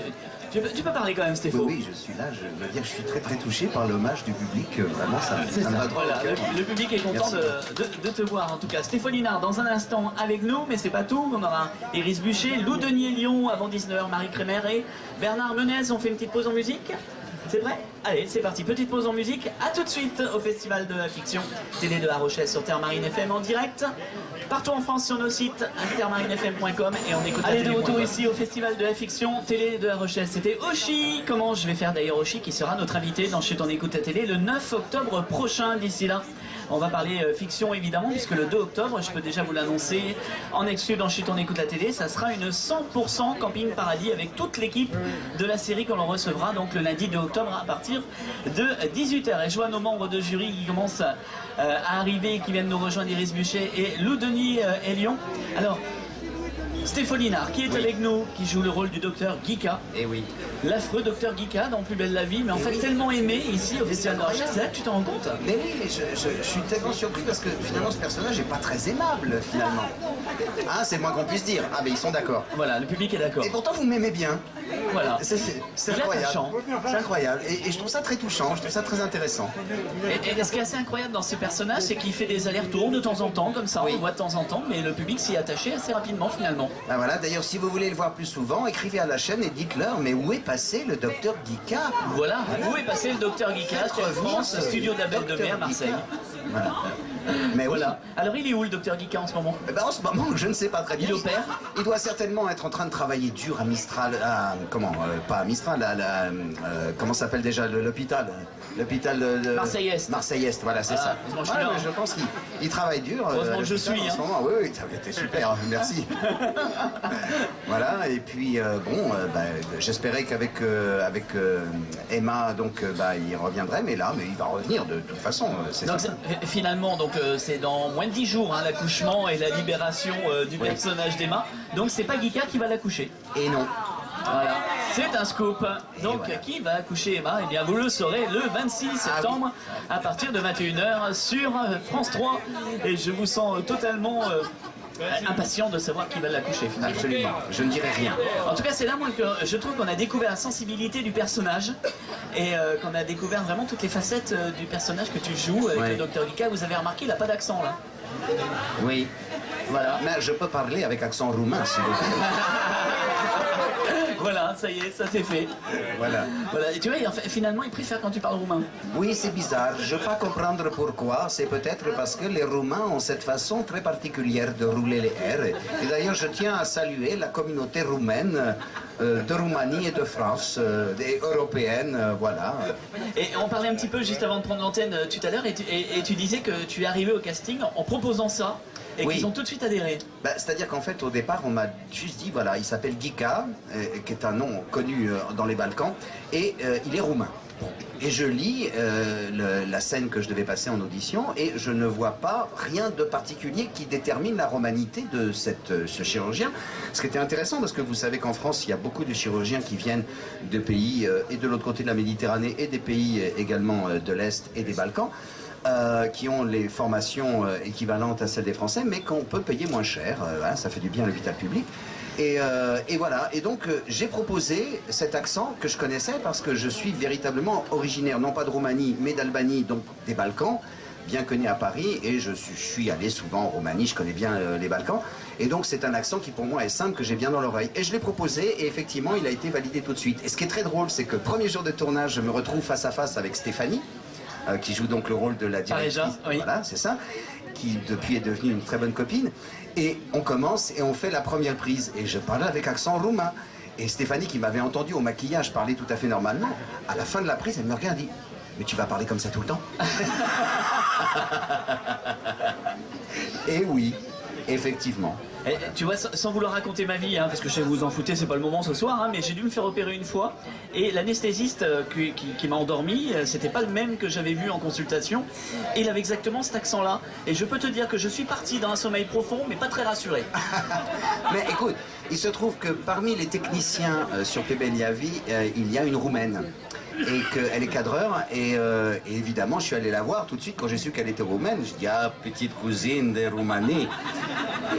Tu peux parler quand même, Stéphane. Oui, je suis là. Je veux dire, je suis très très touché par l'hommage du public. Vraiment, ça me va droit au cœur. Le public est content de te voir en tout cas. Stéphane Linard dans un instant avec nous, mais c'est pas tout. On aura Iris Buchet, Lou Denis-Lyon avant 19h, Marie Crémer et Bernard Menez. On fait une petite pause en musique. C'est prêt? Allez, c'est parti. Petite pause en musique. À tout de suite au Festival de la Fiction. Télé de La Rochelle sur Terre Marine FM en direct. Partout en France sur nos sites intermarinefm.com et on écoute. Allez, de retour ici au Festival de la Fiction, Télé de La Rochelle. C'était Oshi. Comment je vais faire d'ailleurs Oshi qui sera notre invité dans Chut on écoute la télé le 9 octobre prochain. D'ici là, on va parler fiction évidemment, puisque le 2 octobre, je peux déjà vous l'annoncer, en exclu dans Chut on écoute la télé, ça sera une 100% Camping Paradis avec toute l'équipe de la série qu'on recevra donc le lundi 2 octobre à partir de 18h. Et je vois nos membres de jury qui commencent à arriver, qui viennent nous rejoindre, Iris Buchet et Lou Denis-Lyon. Alors, Stéphane Linard, qui est avec nous, qui joue le rôle du docteur Guika. Et oui. L'affreux docteur Guika dans Plus belle la vie, mais en fait tellement aimé ici au Festival de la Rochelle, c'est là que tu t'en rends compte. Mais oui, mais je suis tellement surpris parce que finalement ce personnage n'est pas très aimable finalement. Hein, c'est le moins qu'on puisse dire. Ah mais ils sont d'accord. Voilà, le public est d'accord. Et pourtant vous m'aimez bien. Voilà. C'est incroyable. C'est incroyable. Et je trouve ça très touchant, je trouve ça très intéressant. Et ce qui est assez incroyable dans ce personnage, c'est qu'il fait des allers-retours de temps en temps, comme ça, on le voit de temps en temps, mais le public s'y est attaché assez rapidement finalement. Ben voilà, d'ailleurs si vous voulez le voir plus souvent, écrivez à la chaîne et dites-leur, mais où est passé le docteur Guika? Voilà, où est passé le docteur Guika sur France, studio de la Belle de Mai à Marseille. Voilà. Mais voilà. Alors il est où le docteur Guika en ce moment? Eh ben, en ce moment, je ne sais pas très bien. Il opère. Il doit certainement être en train de travailler dur à Mistral. Pas à Mistral, comment s'appelle déjà l'hôpital? L'hôpital de Marseille-Est. Marseille-Est, voilà, c'est ça. Je pense qu'il travaille dur. Heureusement que je suis. En ce moment. Oui, ça a été super, merci. Voilà, et puis j'espérais qu'avec Emma, donc il reviendrait, mais il va revenir de toute façon. Finalement, c'est dans moins de 10 jours l'accouchement et la libération du personnage d'Emma. Donc c'est pas Guika qui va l'accoucher. Et non. Voilà, c'est un scoop. Donc voilà. Qui va accoucher Emma? Eh bien vous le saurez le 26 septembre à partir de 21h sur France 3. Et je vous sens totalement impatient de savoir qui va l'accoucher finalement. Absolument, je ne dirai rien. En tout cas c'est là moi que je trouve qu'on a découvert la sensibilité du personnage et qu'on a découvert vraiment toutes les facettes du personnage que tu joues avec le docteur Guika. Vous avez remarqué, il n'a pas d'accent là. Oui. Voilà. Mais je peux parler avec accent roumain si vous voulez. Voilà, ça y est, ça c'est fait. Voilà. Et tu vois, finalement, il préfère quand tu parles roumain. Oui, c'est bizarre. Je ne peux pas comprendre pourquoi. C'est peut-être parce que les Roumains ont cette façon très particulière de rouler les R. Et d'ailleurs, je tiens à saluer la communauté roumaine de Roumanie et de France, des européennes, voilà. Et on parlait un petit peu juste avant de prendre l'antenne tout à l'heure, et tu disais que tu es arrivé au casting en proposant ça. Et qu'ils ont tout de suite adhéré. C'est-à-dire qu'en fait, au départ, on m'a juste dit, voilà, il s'appelle Guika, qui est un nom connu dans les Balkans, et il est roumain. Et je lis la scène que je devais passer en audition, et je ne vois pas rien de particulier qui détermine la romanité de ce chirurgien. Ce qui était intéressant, parce que vous savez qu'en France, il y a beaucoup de chirurgiens qui viennent de pays, et de l'autre côté de la Méditerranée, et des pays également de l'Est et des Balkans, qui ont les formations équivalentes à celles des Français, mais qu'on peut payer moins cher. Voilà, ça fait du bien à l'hôpital public. Et voilà. Et donc, j'ai proposé cet accent que je connaissais parce que je suis véritablement originaire, non pas de Roumanie, mais d'Albanie, donc des Balkans, bien connu à Paris. Et je suis allé souvent en Roumanie, je connais bien les Balkans. Et donc, c'est un accent qui, pour moi, est simple, que j'ai bien dans l'oreille. Et je l'ai proposé, et effectivement, il a été validé tout de suite. Et ce qui est très drôle, c'est que premier jour de tournage, je me retrouve face à face avec Stéphanie, qui joue donc le rôle de la directrice, voilà, c'est ça, qui depuis est devenue une très bonne copine. Et on commence et on fait la première prise. Et je parlais avec accent roumain. Et Stéphanie, qui m'avait entendu au maquillage parler tout à fait normalement, à la fin de la prise, elle me regarde et dit « Mais tu vas parler comme ça tout le temps ?» Et oui, effectivement. Et, tu vois, sans vouloir raconter ma vie, parce que je sais que vous en foutez, c'est pas le moment ce soir, mais j'ai dû me faire opérer une fois, et l'anesthésiste qui m'a endormi, c'était pas le même que j'avais vu en consultation, et il avait exactement cet accent-là. Et je peux te dire que je suis parti dans un sommeil profond, mais pas très rassuré. Mais écoute, il se trouve que parmi les techniciens sur Plus belle la vie, il y a une Roumaine. et qu'elle est cadreur. Et évidemment, je suis allé la voir tout de suite quand j'ai su qu'elle était roumaine. Je dis, ah, petite cousine de Roumanie.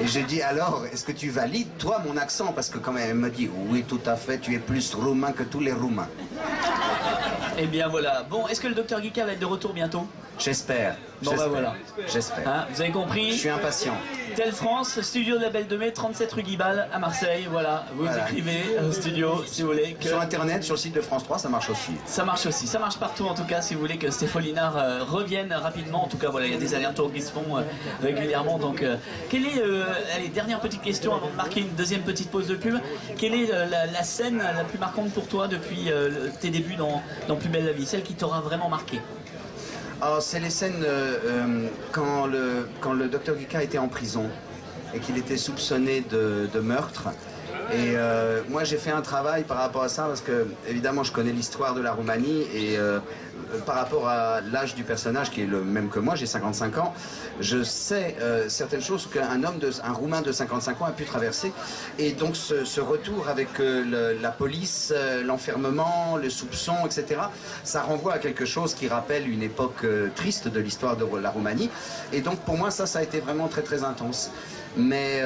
Et j'ai dit, alors, est-ce que tu valides, toi, mon accent? Parce que quand même, elle me dit, oui, tout à fait, tu es plus roumain que tous les Roumains. Eh bien voilà. Bon, est-ce que le docteur Guika va être de retour bientôt? J'espère. Bon bah voilà. J'espère. Hein, vous avez compris? Je suis impatient. Tel France, studio de la Belle de Mai, 37 rue Guibal à Marseille. Voilà, vous écrivez au studio si vous voulez. Sur internet, sur le site de France 3, ça marche aussi. Ça marche aussi, ça marche partout en tout cas si vous voulez que Stéphane Linard revienne rapidement. En tout cas voilà, il y a des allers-retours qui se font régulièrement. Donc quelle est, allez, dernière petite question avant de marquer une deuxième petite pause de pub. Quelle est la scène la plus marquante pour toi depuis tes débuts dans Plus belle la vie, celle qui t'aura vraiment marqué? C'est les scènes quand le docteur Guika était en prison et qu'il était soupçonné de meurtre. Et moi j'ai fait un travail par rapport à ça parce que évidemment je connais l'histoire de la Roumanie et par rapport à l'âge du personnage qui est le même que moi, j'ai 55 ans, je sais certaines choses qu'un Roumain de 55 ans a pu traverser. Et donc ce retour avec la police, l'enfermement, le soupçon, etc., ça renvoie à quelque chose qui rappelle une époque triste de l'histoire de la Roumanie. Et donc pour moi ça a été vraiment très très intense. Mais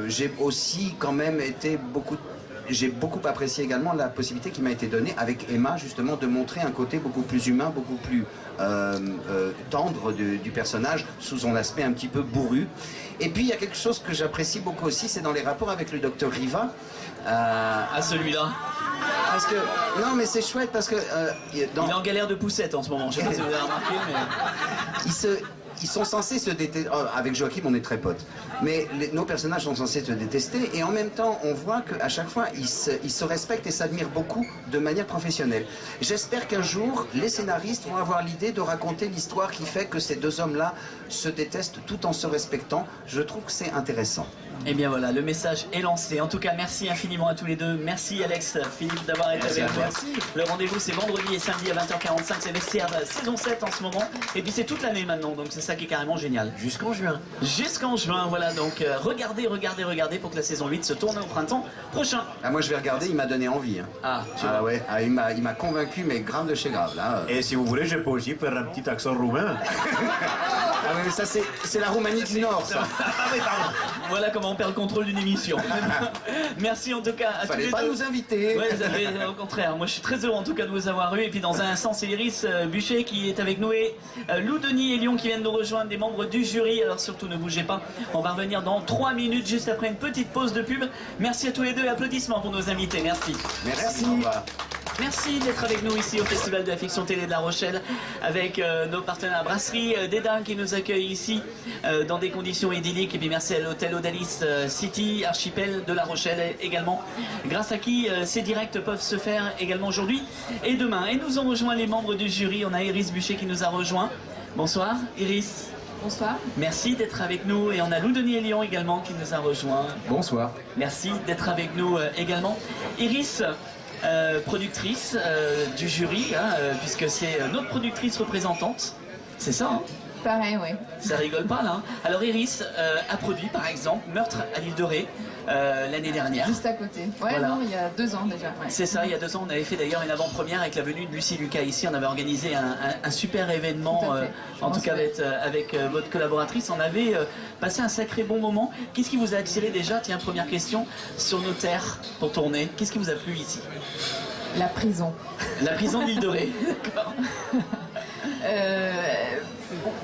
j'ai aussi quand même été j'ai beaucoup apprécié également la possibilité qui m'a été donnée avec Emma justement de montrer un côté beaucoup plus humain, beaucoup plus tendre du personnage sous son aspect un petit peu bourru. Et puis il y a quelque chose que j'apprécie beaucoup aussi, c'est dans les rapports avec le docteur Riva. À celui-là. Parce que non mais c'est chouette parce que il est en galère de poussette en ce moment. Je sais pas si vous avez remarqué, mais ils sont censés se détester. Avec Joachim, on est très potes. Mais nos personnages sont censés se détester. Et en même temps, on voit qu'à chaque fois, ils se respectent et s'admirent beaucoup de manière professionnelle. J'espère qu'un jour, les scénaristes vont avoir l'idée de raconter l'histoire qui fait que ces deux hommes-là se détestent tout en se respectant. Je trouve que c'est intéressant. Et bien voilà, le message est lancé. En tout cas, merci infiniment à tous les deux. Merci Alex, Philippe d'avoir été avec nous. Le rendez-vous c'est vendredi et samedi à 20h45. C'est Vestiaire saison 7 en ce moment. Et puis c'est toute l'année maintenant, donc c'est ça qui est carrément génial. Jusqu'en juin. Jusqu'en juin, voilà. Donc regardez pour que la saison 8 se tourne au printemps prochain. Ah, moi je vais regarder, il m'a donné envie. Hein. Ouais, il m'a convaincu, mais grave de chez grave là. Et si vous voulez, je peux aussi faire un petit accent roumain. Ah oui, mais ça c'est la Roumanie du Nord, ça. Ah oui, pardon. Voilà comment on perd le contrôle d'une émission. Merci en tout cas à tous les deux. Fallait pas nous inviter. Ouais, vous avez, au contraire. Moi, je suis très heureux en tout cas de vous avoir eu. Et puis dans un instant, c'est Iris Buchet qui est avec nous et Lou, Denis et Lyon qui viennent nous rejoindre, des membres du jury. Alors surtout, ne bougez pas. On va revenir dans 3 minutes, juste après une petite pause de pub. Merci à tous les deux. Applaudissements pour nos invités. Merci. Merci. Merci d'être avec nous ici au Festival de la Fiction Télé de La Rochelle avec nos partenaires Brasserie Dédain qui nous accueillent ici dans des conditions idylliques. Et puis merci à l'hôtel Odalis City Archipel de La Rochelle également, grâce à qui ces directs peuvent se faire également aujourd'hui et demain. Et nous ont rejoint les membres du jury. On a Iris Buchet qui nous a rejoint. Bonsoir Iris. Bonsoir. Merci d'être avec nous. Et on a Lou, Denis et Lyon également qui nous a rejoint. Bonsoir. Merci d'être avec nous également. Iris, productrice du jury, hein, puisque c'est notre productrice représentante, c'est ça hein? Pareil, oui. Ça rigole pas là. Hein. Alors Iris a produit par exemple Meurtre à l'île de Ré l'année dernière. Juste à côté. Ouais, voilà. Non, il y a 2 ans déjà. Ouais. C'est ça, il y a 2 ans, on avait fait d'ailleurs une avant-première avec la venue de Lucie Lucas ici. On avait organisé un super événement, en tout cas avec votre collaboratrice. On avait passé un sacré bon moment. Qu'est-ce qui vous a attiré déjà, tiens, première question, sur nos terres pour tourner? Qu'est-ce qui vous a plu ici? La prison. La prison d'Île de Ré, d'accord.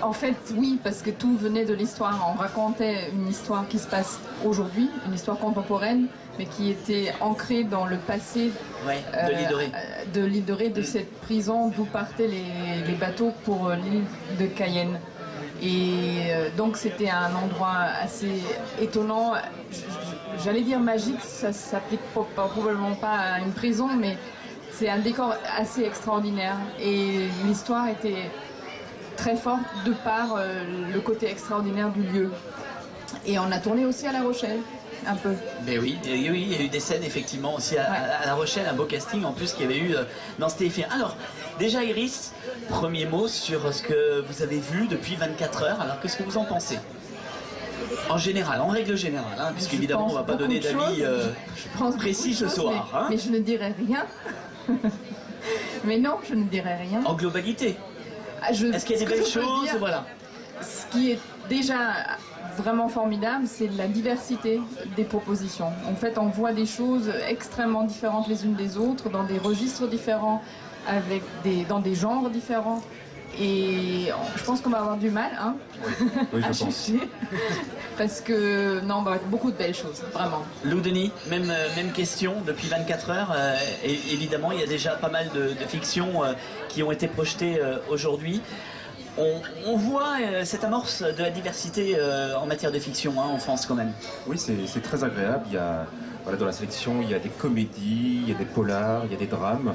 En fait, oui, parce que tout venait de l'histoire. On racontait une histoire qui se passe aujourd'hui, une histoire contemporaine, mais qui était ancrée dans le passé de l'île de Ré, de cette prison d'où partaient les bateaux pour l'île de Cayenne. Et donc c'était un endroit assez étonnant, j'allais dire magique, ça ne s'applique probablement pas à une prison, mais c'est un décor assez extraordinaire. Et l'histoire était très forte de par le côté extraordinaire du lieu. Et on a tourné aussi à La Rochelle, un peu. Mais oui, il y a eu des scènes effectivement aussi à La Rochelle, un beau casting en plus qu'il y avait eu dans cet effet. Alors, déjà Iris, premier mot sur ce que vous avez vu depuis 24 heures. Alors, qu'est-ce que vous en pensez? En général, en règle générale, hein, puisqu'évidemment on ne va pas donner d'avis précis ce soir. Mais je ne dirai rien. Mais non, je ne dirais rien. En globalité. Est-ce qu'il y a des belles choses? Voilà. Ce qui est déjà vraiment formidable, c'est la diversité des propositions. En fait, on voit des choses extrêmement différentes les unes des autres, dans des registres différents, dans des genres différents. Et je pense qu'on va avoir du mal oui, à juger. Parce que, non, beaucoup de belles choses, vraiment. Lou Denis, même question, depuis 24 heures. Et évidemment, il y a déjà pas mal de fictions qui ont été projetées aujourd'hui. On voit cette amorce de la diversité en matière de fiction en France quand même. Oui, c'est très agréable. Il y a, dans la sélection, il y a des comédies, il y a des polars, il y a des drames.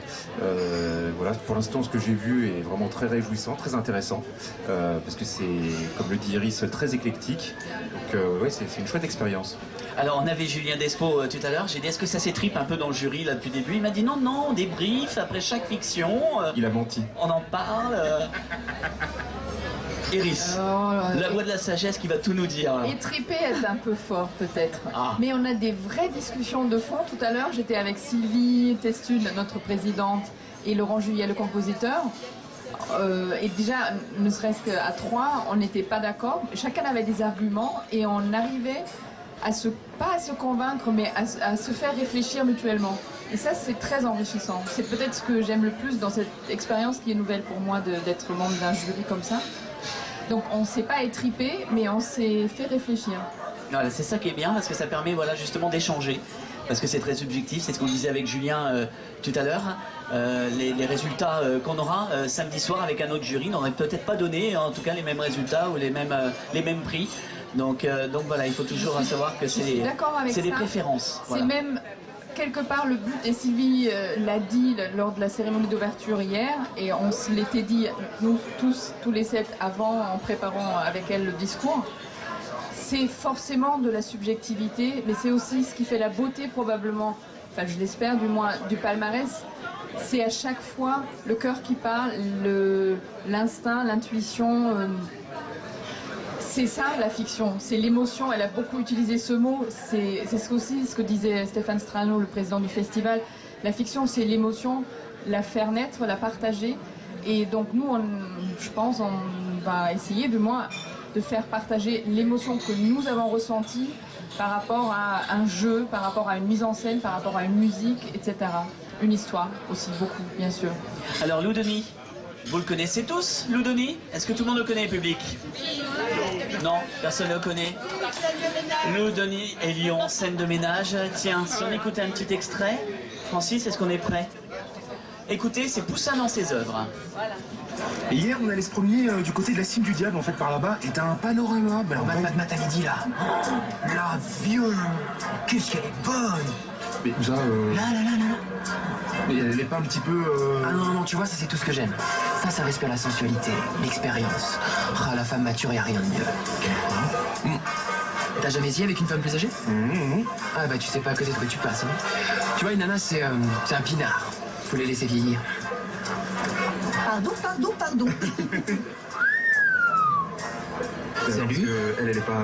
Pour l'instant, ce que j'ai vu est vraiment très réjouissant, très intéressant, parce que c'est, comme le dit Iris, très éclectique. Donc c'est une chouette expérience. Alors on avait Julien Despo tout à l'heure, j'ai dit est-ce que ça s'étripe un peu dans le jury là depuis le début? Il m'a dit non, on débrief après chaque fiction. Il a menti. On en parle. Iris, la voix de la sagesse qui va tout nous dire. Étriper est un peu fort peut-être, mais on a des vraies discussions de fond. Tout à l'heure, j'étais avec Sylvie Testude, notre présidente, et Laurent Juillet, le compositeur. Et déjà, ne serait-ce qu'à 3, on n'était pas d'accord. Chacun avait des arguments et on arrivait pas à se convaincre, mais à se faire réfléchir mutuellement. Et ça, c'est très enrichissant. C'est peut-être ce que j'aime le plus dans cette expérience qui est nouvelle pour moi d'être membre d'un jury comme ça. Donc on ne s'est pas étripé, mais on s'est fait réfléchir. Voilà, c'est ça qui est bien, parce que ça permet justement d'échanger. Parce que c'est très subjectif, c'est ce qu'on disait avec Julien tout à l'heure. Les résultats qu'on aura samedi soir avec un autre jury n'auraient peut-être pas donné, en tout cas, les mêmes résultats ou les mêmes prix. Donc voilà, il faut toujours savoir que c'est des préférences. C'est même quelque part le but, et Sylvie l'a dit lors de la cérémonie d'ouverture hier, et on se l'était dit nous tous les 7 avant, en préparant avec elle le discours. C'est forcément de la subjectivité, mais c'est aussi ce qui fait la beauté probablement, enfin je l'espère du moins, du palmarès. C'est à chaque fois le cœur qui parle, l'instinct, l'intuition. C'est ça la fiction, c'est l'émotion. Elle a beaucoup utilisé ce mot. C'est aussi ce que disait Stéphane Strano, le président du festival. La fiction, c'est l'émotion, la faire naître, la partager. Et donc nous, je pense, on va essayer du moins de faire partager l'émotion que nous avons ressentie par rapport à un jeu, par rapport à une mise en scène, par rapport à une musique, etc. Une histoire aussi, beaucoup, bien sûr. Alors Lou Denis, vous le connaissez tous, Lou Denis? Est-ce que tout le monde le connaît, public? Non, personne ne le connaît. Lou Denis et Lyon, scène de ménage. Tiens, si on écoutait un petit extrait, Francis, est-ce qu'on est prêt? Écoutez, c'est Poussin dans ses œuvres. Et hier, on allait se promener du côté de la cime du diable, en fait, par là-bas, et t'as un panorama. Alors, Mad t'avait dit là. L'avion, qu'est-ce qu'elle est bonne! Mais ça, Là. Mais elle est pas un petit peu. Ah non, tu vois, ça c'est tout ce que j'aime. Ça respire la sensualité, l'expérience. La femme mature, y a rien de mieux. T'as jamais essayé avec une femme plus âgée? Ah bah tu sais pas à côté de quoi tu passes. Tu vois, une nana, c'est un pinard. Faut les laisser vieillir. Pardon. Salut. Elle est pas.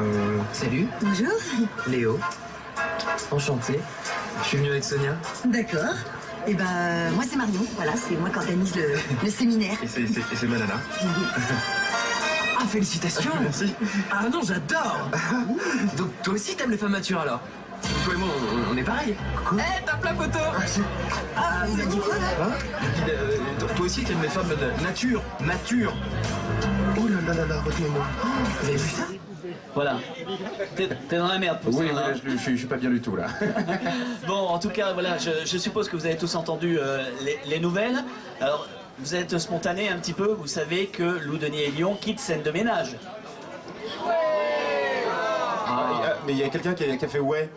Salut. Bonjour. Léo. Enchanté. Je suis venu avec Sonia. D'accord. Et ben, moi c'est Marion, voilà, c'est moi qui organise le séminaire. Et c'est ma nana. Ah, félicitations. Merci. Ah non, j'adore. Donc toi aussi t'aimes les femmes matures alors? Toi et moi, on est pareil. Eh, tape la photo. Ah, vous avez dit quoi là? Toi aussi t'aimes les femmes nature, matures. Oh là, retenez-moi. Vous avez vu ça? Voilà. T'es dans la merde, Poussin. Oui, là, je suis pas bien du tout là. Bon, en tout cas, voilà, je suppose que vous avez tous entendu les nouvelles. Alors, vous êtes spontanés un petit peu, vous savez que Lou Denis et Lyon quittent scène de ménage. Mais il y a quelqu'un qui a fait ouais.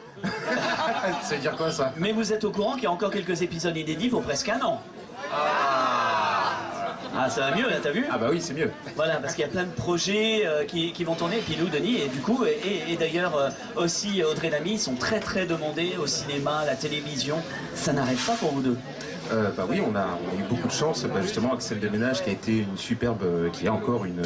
Ça veut dire quoi ça? Mais vous êtes au courant qu'il y a encore quelques épisodes inédits pour presque un an. Ah, ça va mieux là, t'as vu? Ah bah oui, c'est mieux. Voilà, parce qu'il y a plein de projets qui vont tourner, et puis Lou Denis, et du coup, et d'ailleurs aussi Audrey Lamy sont très demandés au cinéma, à la télévision. Ça n'arrête pas pour vous deux. Bah oui, on a eu beaucoup de chance. Bah justement, Axel Desménages qui a été qui est encore une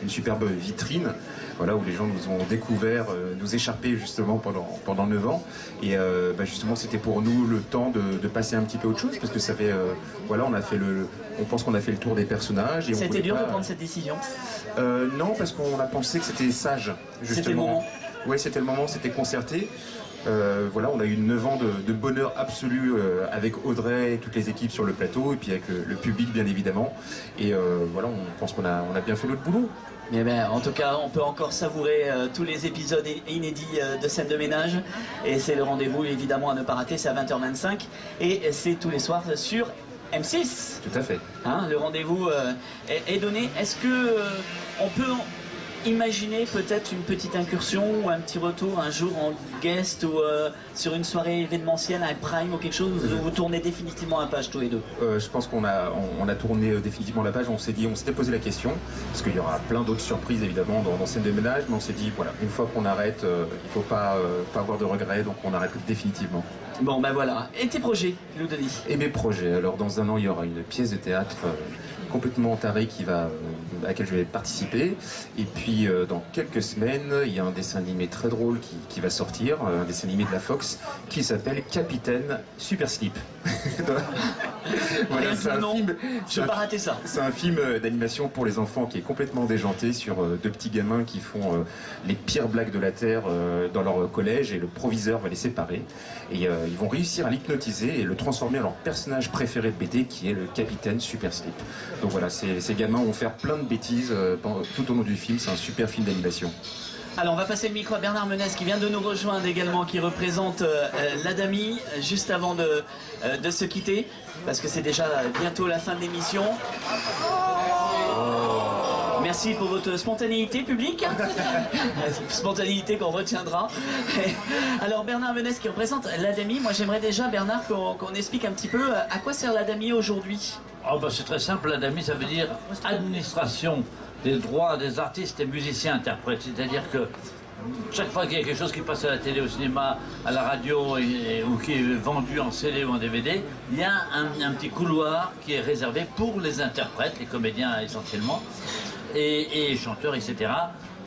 superbe vitrine, voilà, où les gens nous ont découvert, nous écharper justement pendant 9 ans. Et bah justement, c'était pour nous le temps de passer un petit peu autre chose, parce que ça fait, voilà, on pense qu'on a fait le tour des personnages. C'était dur de prendre cette décision? Non, parce qu'on a pensé que c'était sage, justement. C'était le moment. Oui, c'était le moment, c'était concerté. Voilà, on a eu 9 ans de bonheur absolu avec Audrey et toutes les équipes sur le plateau, et puis avec le public bien évidemment. Et voilà, on pense qu'on a bien fait notre boulot. Eh bien, en tout cas, on peut encore savourer tous les épisodes inédits de Scène de ménage. Et c'est le rendez-vous évidemment à ne pas rater, c'est à 20h25. Et c'est tous les soirs sur M6. Tout à fait. Hein, le rendez-vous est donné. Est-ce que on peut imaginer peut-être une petite incursion ou un petit retour un jour en guest ou sur une soirée événementielle à Prime ou quelque chose où vous tournez définitivement la page tous les deux? Je pense qu'on a tourné définitivement la page. On s'était posé la question, parce qu'il y aura plein d'autres surprises évidemment dans Scène de ménage, mais on s'est dit voilà, une fois qu'on arrête, il ne faut pas avoir de regrets, donc on arrête définitivement. Bon ben voilà. Et tes projets, Lou Denis? Et mes projets, alors dans un an il y aura une pièce de théâtre complètement tarée à laquelle je vais participer, et puis dans quelques semaines il y a un dessin animé très drôle qui va sortir, un dessin animé de la Fox qui s'appelle Capitaine Super Slip. Voilà, c'est un film, je vais pas rater ça. C'est un film d'animation pour les enfants qui est complètement déjanté sur deux petits gamins qui font les pires blagues de la Terre dans leur collège, et le proviseur va les séparer, et ils vont réussir à l'hypnotiser et le transformer en leur personnage préféré de BD, qui est le Capitaine Super Slip. Donc voilà, ces gamins vont faire plein de bêtises tout au long du film. C'est un super film d'animation. Alors on va passer le micro à Bernard Menès qui vient de nous rejoindre également, qui représente l'Adami, juste avant de se quitter, parce que c'est déjà bientôt la fin de l'émission. Merci pour votre spontanéité publique, spontanéité qu'on retiendra. Alors Bernard Menès qui représente l'Adami, moi j'aimerais déjà, Bernard, qu'on explique un petit peu à quoi sert l'Adami aujourd'hui. Oh bah c'est très simple, l'Adami ça veut dire administration des droits des artistes et musiciens interprètes, c'est-à-dire que chaque fois qu'il y a quelque chose qui passe à la télé, au cinéma, à la radio ou qui est vendu en CD ou en DVD, il y a un petit couloir qui est réservé pour les interprètes, les comédiens essentiellement, et chanteurs, etc.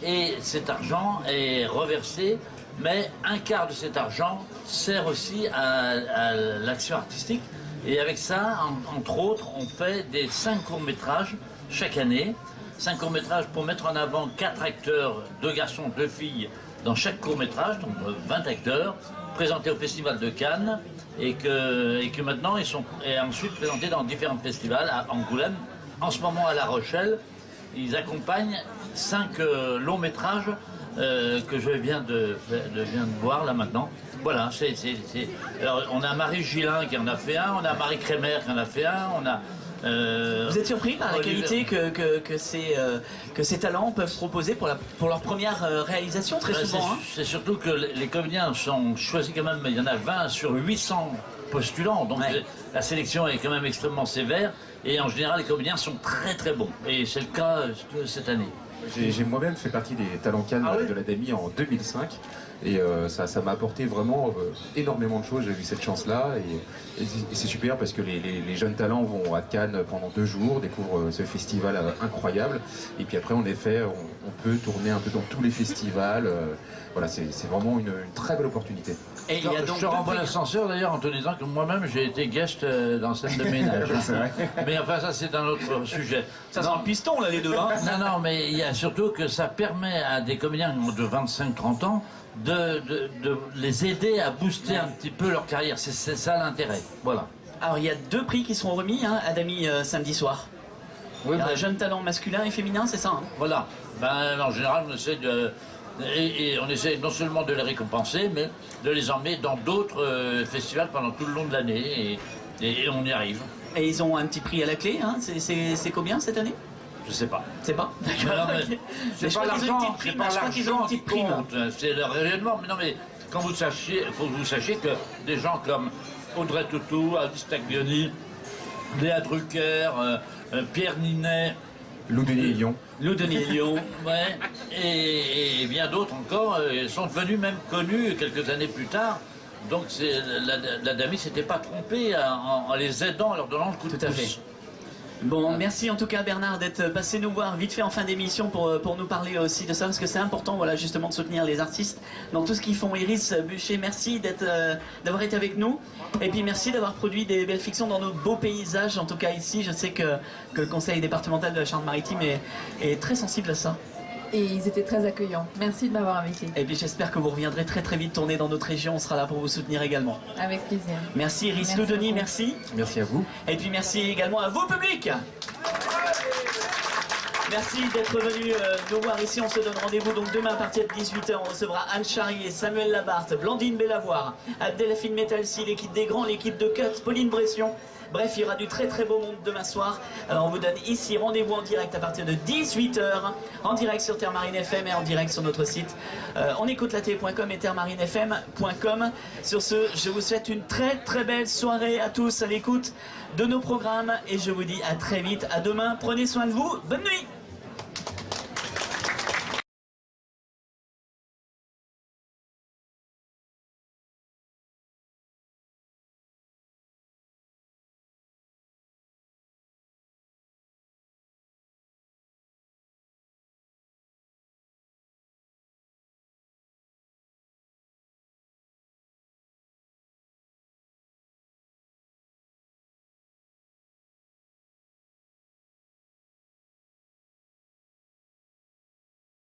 Et cet argent est reversé, mais un quart de cet argent sert aussi à l'action artistique. Et avec ça, entre autres, on fait des 5 courts-métrages chaque année. 5 courts-métrages pour mettre en avant 4 acteurs, 2 garçons, 2 filles, dans chaque court-métrage, donc 20 acteurs, présentés au Festival de Cannes, et que maintenant ils sont ensuite présentés dans différents festivals, à Angoulême, en ce moment à La Rochelle. Ils accompagnent 5 longs-métrages que je viens de voir là maintenant. Voilà, alors, on a Marie Gillin qui en a fait un, on a Marie Crémer qui en a fait un, on a... Vous êtes surpris par la qualité que ces talents peuvent proposer pour leur première réalisation, très souvent hein. C'est surtout que les comédiens sont choisis quand même, il y en a 20 sur 800 postulants, donc la sélection est quand même extrêmement sévère, et en général les comédiens sont très très bons, et c'est le cas cette année. J'ai moi-même fait partie des Talents Cannes de l'Adami en 2005, et ça m'a apporté vraiment énormément de choses. J'ai eu cette chance-là, et c'est super parce que les jeunes talents vont à Cannes pendant 2 jours, découvrent ce festival incroyable, et puis après en effet on peut tourner un peu dans tous les festivals. Voilà, c'est vraiment une très belle opportunité. Et il y a donc je te renvoie l'ascenseur d'ailleurs en te disant que moi-même j'ai été guest dans Scène de ménage. Mais enfin ça c'est un autre sujet. Ça sent le piston là les deux hein. Non, mais il y a surtout que ça permet à des comédiens de 25-30 ans de les aider à booster un petit peu leur carrière. C'est ça l'intérêt. Voilà. Alors il y a 2 prix qui seront remis, hein, Adami, samedi soir. Oui, il y a un jeune talent masculin et féminin, c'est ça hein. Voilà. En général on essaie et on essaie non seulement de les récompenser, mais de les emmener dans d'autres festivals pendant tout le long de l'année, et on y arrive. Et ils ont un petit prix à la clé, hein. C'est combien cette année? Je sais pas. C'est pas? D'accord. C'est pas l'argent qui compte, c'est le rayonnement. Mais non, mais quand vous sachiez, il faut que vous sachiez que des gens comme Audrey Tautou, Alice Taglioni, Léa Drucker, Pierre Ninet, Lou Denis Lyon. Lou Denis Lyon, ouais, et bien d'autres encore sont devenus même connus quelques années plus tard Donc la Dami s'était pas trompée en les aidant, en leur donnant le coup de pouce. Tout à fait. Bon, merci en tout cas Bernard d'être passé nous voir vite fait en fin d'émission pour nous parler aussi de ça, parce que c'est important, voilà, justement de soutenir les artistes dans tout ce qu'ils font. Iris Bucher, merci d'avoir été avec nous, et puis merci d'avoir produit des belles fictions dans nos beaux paysages, en tout cas ici. Je sais que le conseil départemental de la Charente-Maritime est très sensible à ça. Et ils étaient très accueillants. Merci de m'avoir invité. Et puis j'espère que vous reviendrez très très vite tourner dans notre région, on sera là pour vous soutenir également. Avec plaisir. Merci Iris Loudoni, merci. Merci à vous. Et puis merci également à vous public. Merci d'être venu nous voir ici. On se donne rendez-vous donc demain à partir de 18h. On recevra Anne Charrier, Samuel Labarthe, Blandine Bellavoir, Abdelafine Metalsi, l'équipe des grands, l'équipe de Cut, Pauline Bression. Bref, il y aura du très très beau monde demain soir. Alors on vous donne ici rendez-vous en direct à partir de 18h, en direct sur Terre Marine FM et en direct sur notre site onécoute-la-télé.com et terremarinefm.com. Sur ce, je vous souhaite une très très belle soirée à tous à l'écoute de nos programmes et je vous dis à très vite, à demain. Prenez soin de vous, bonne nuit.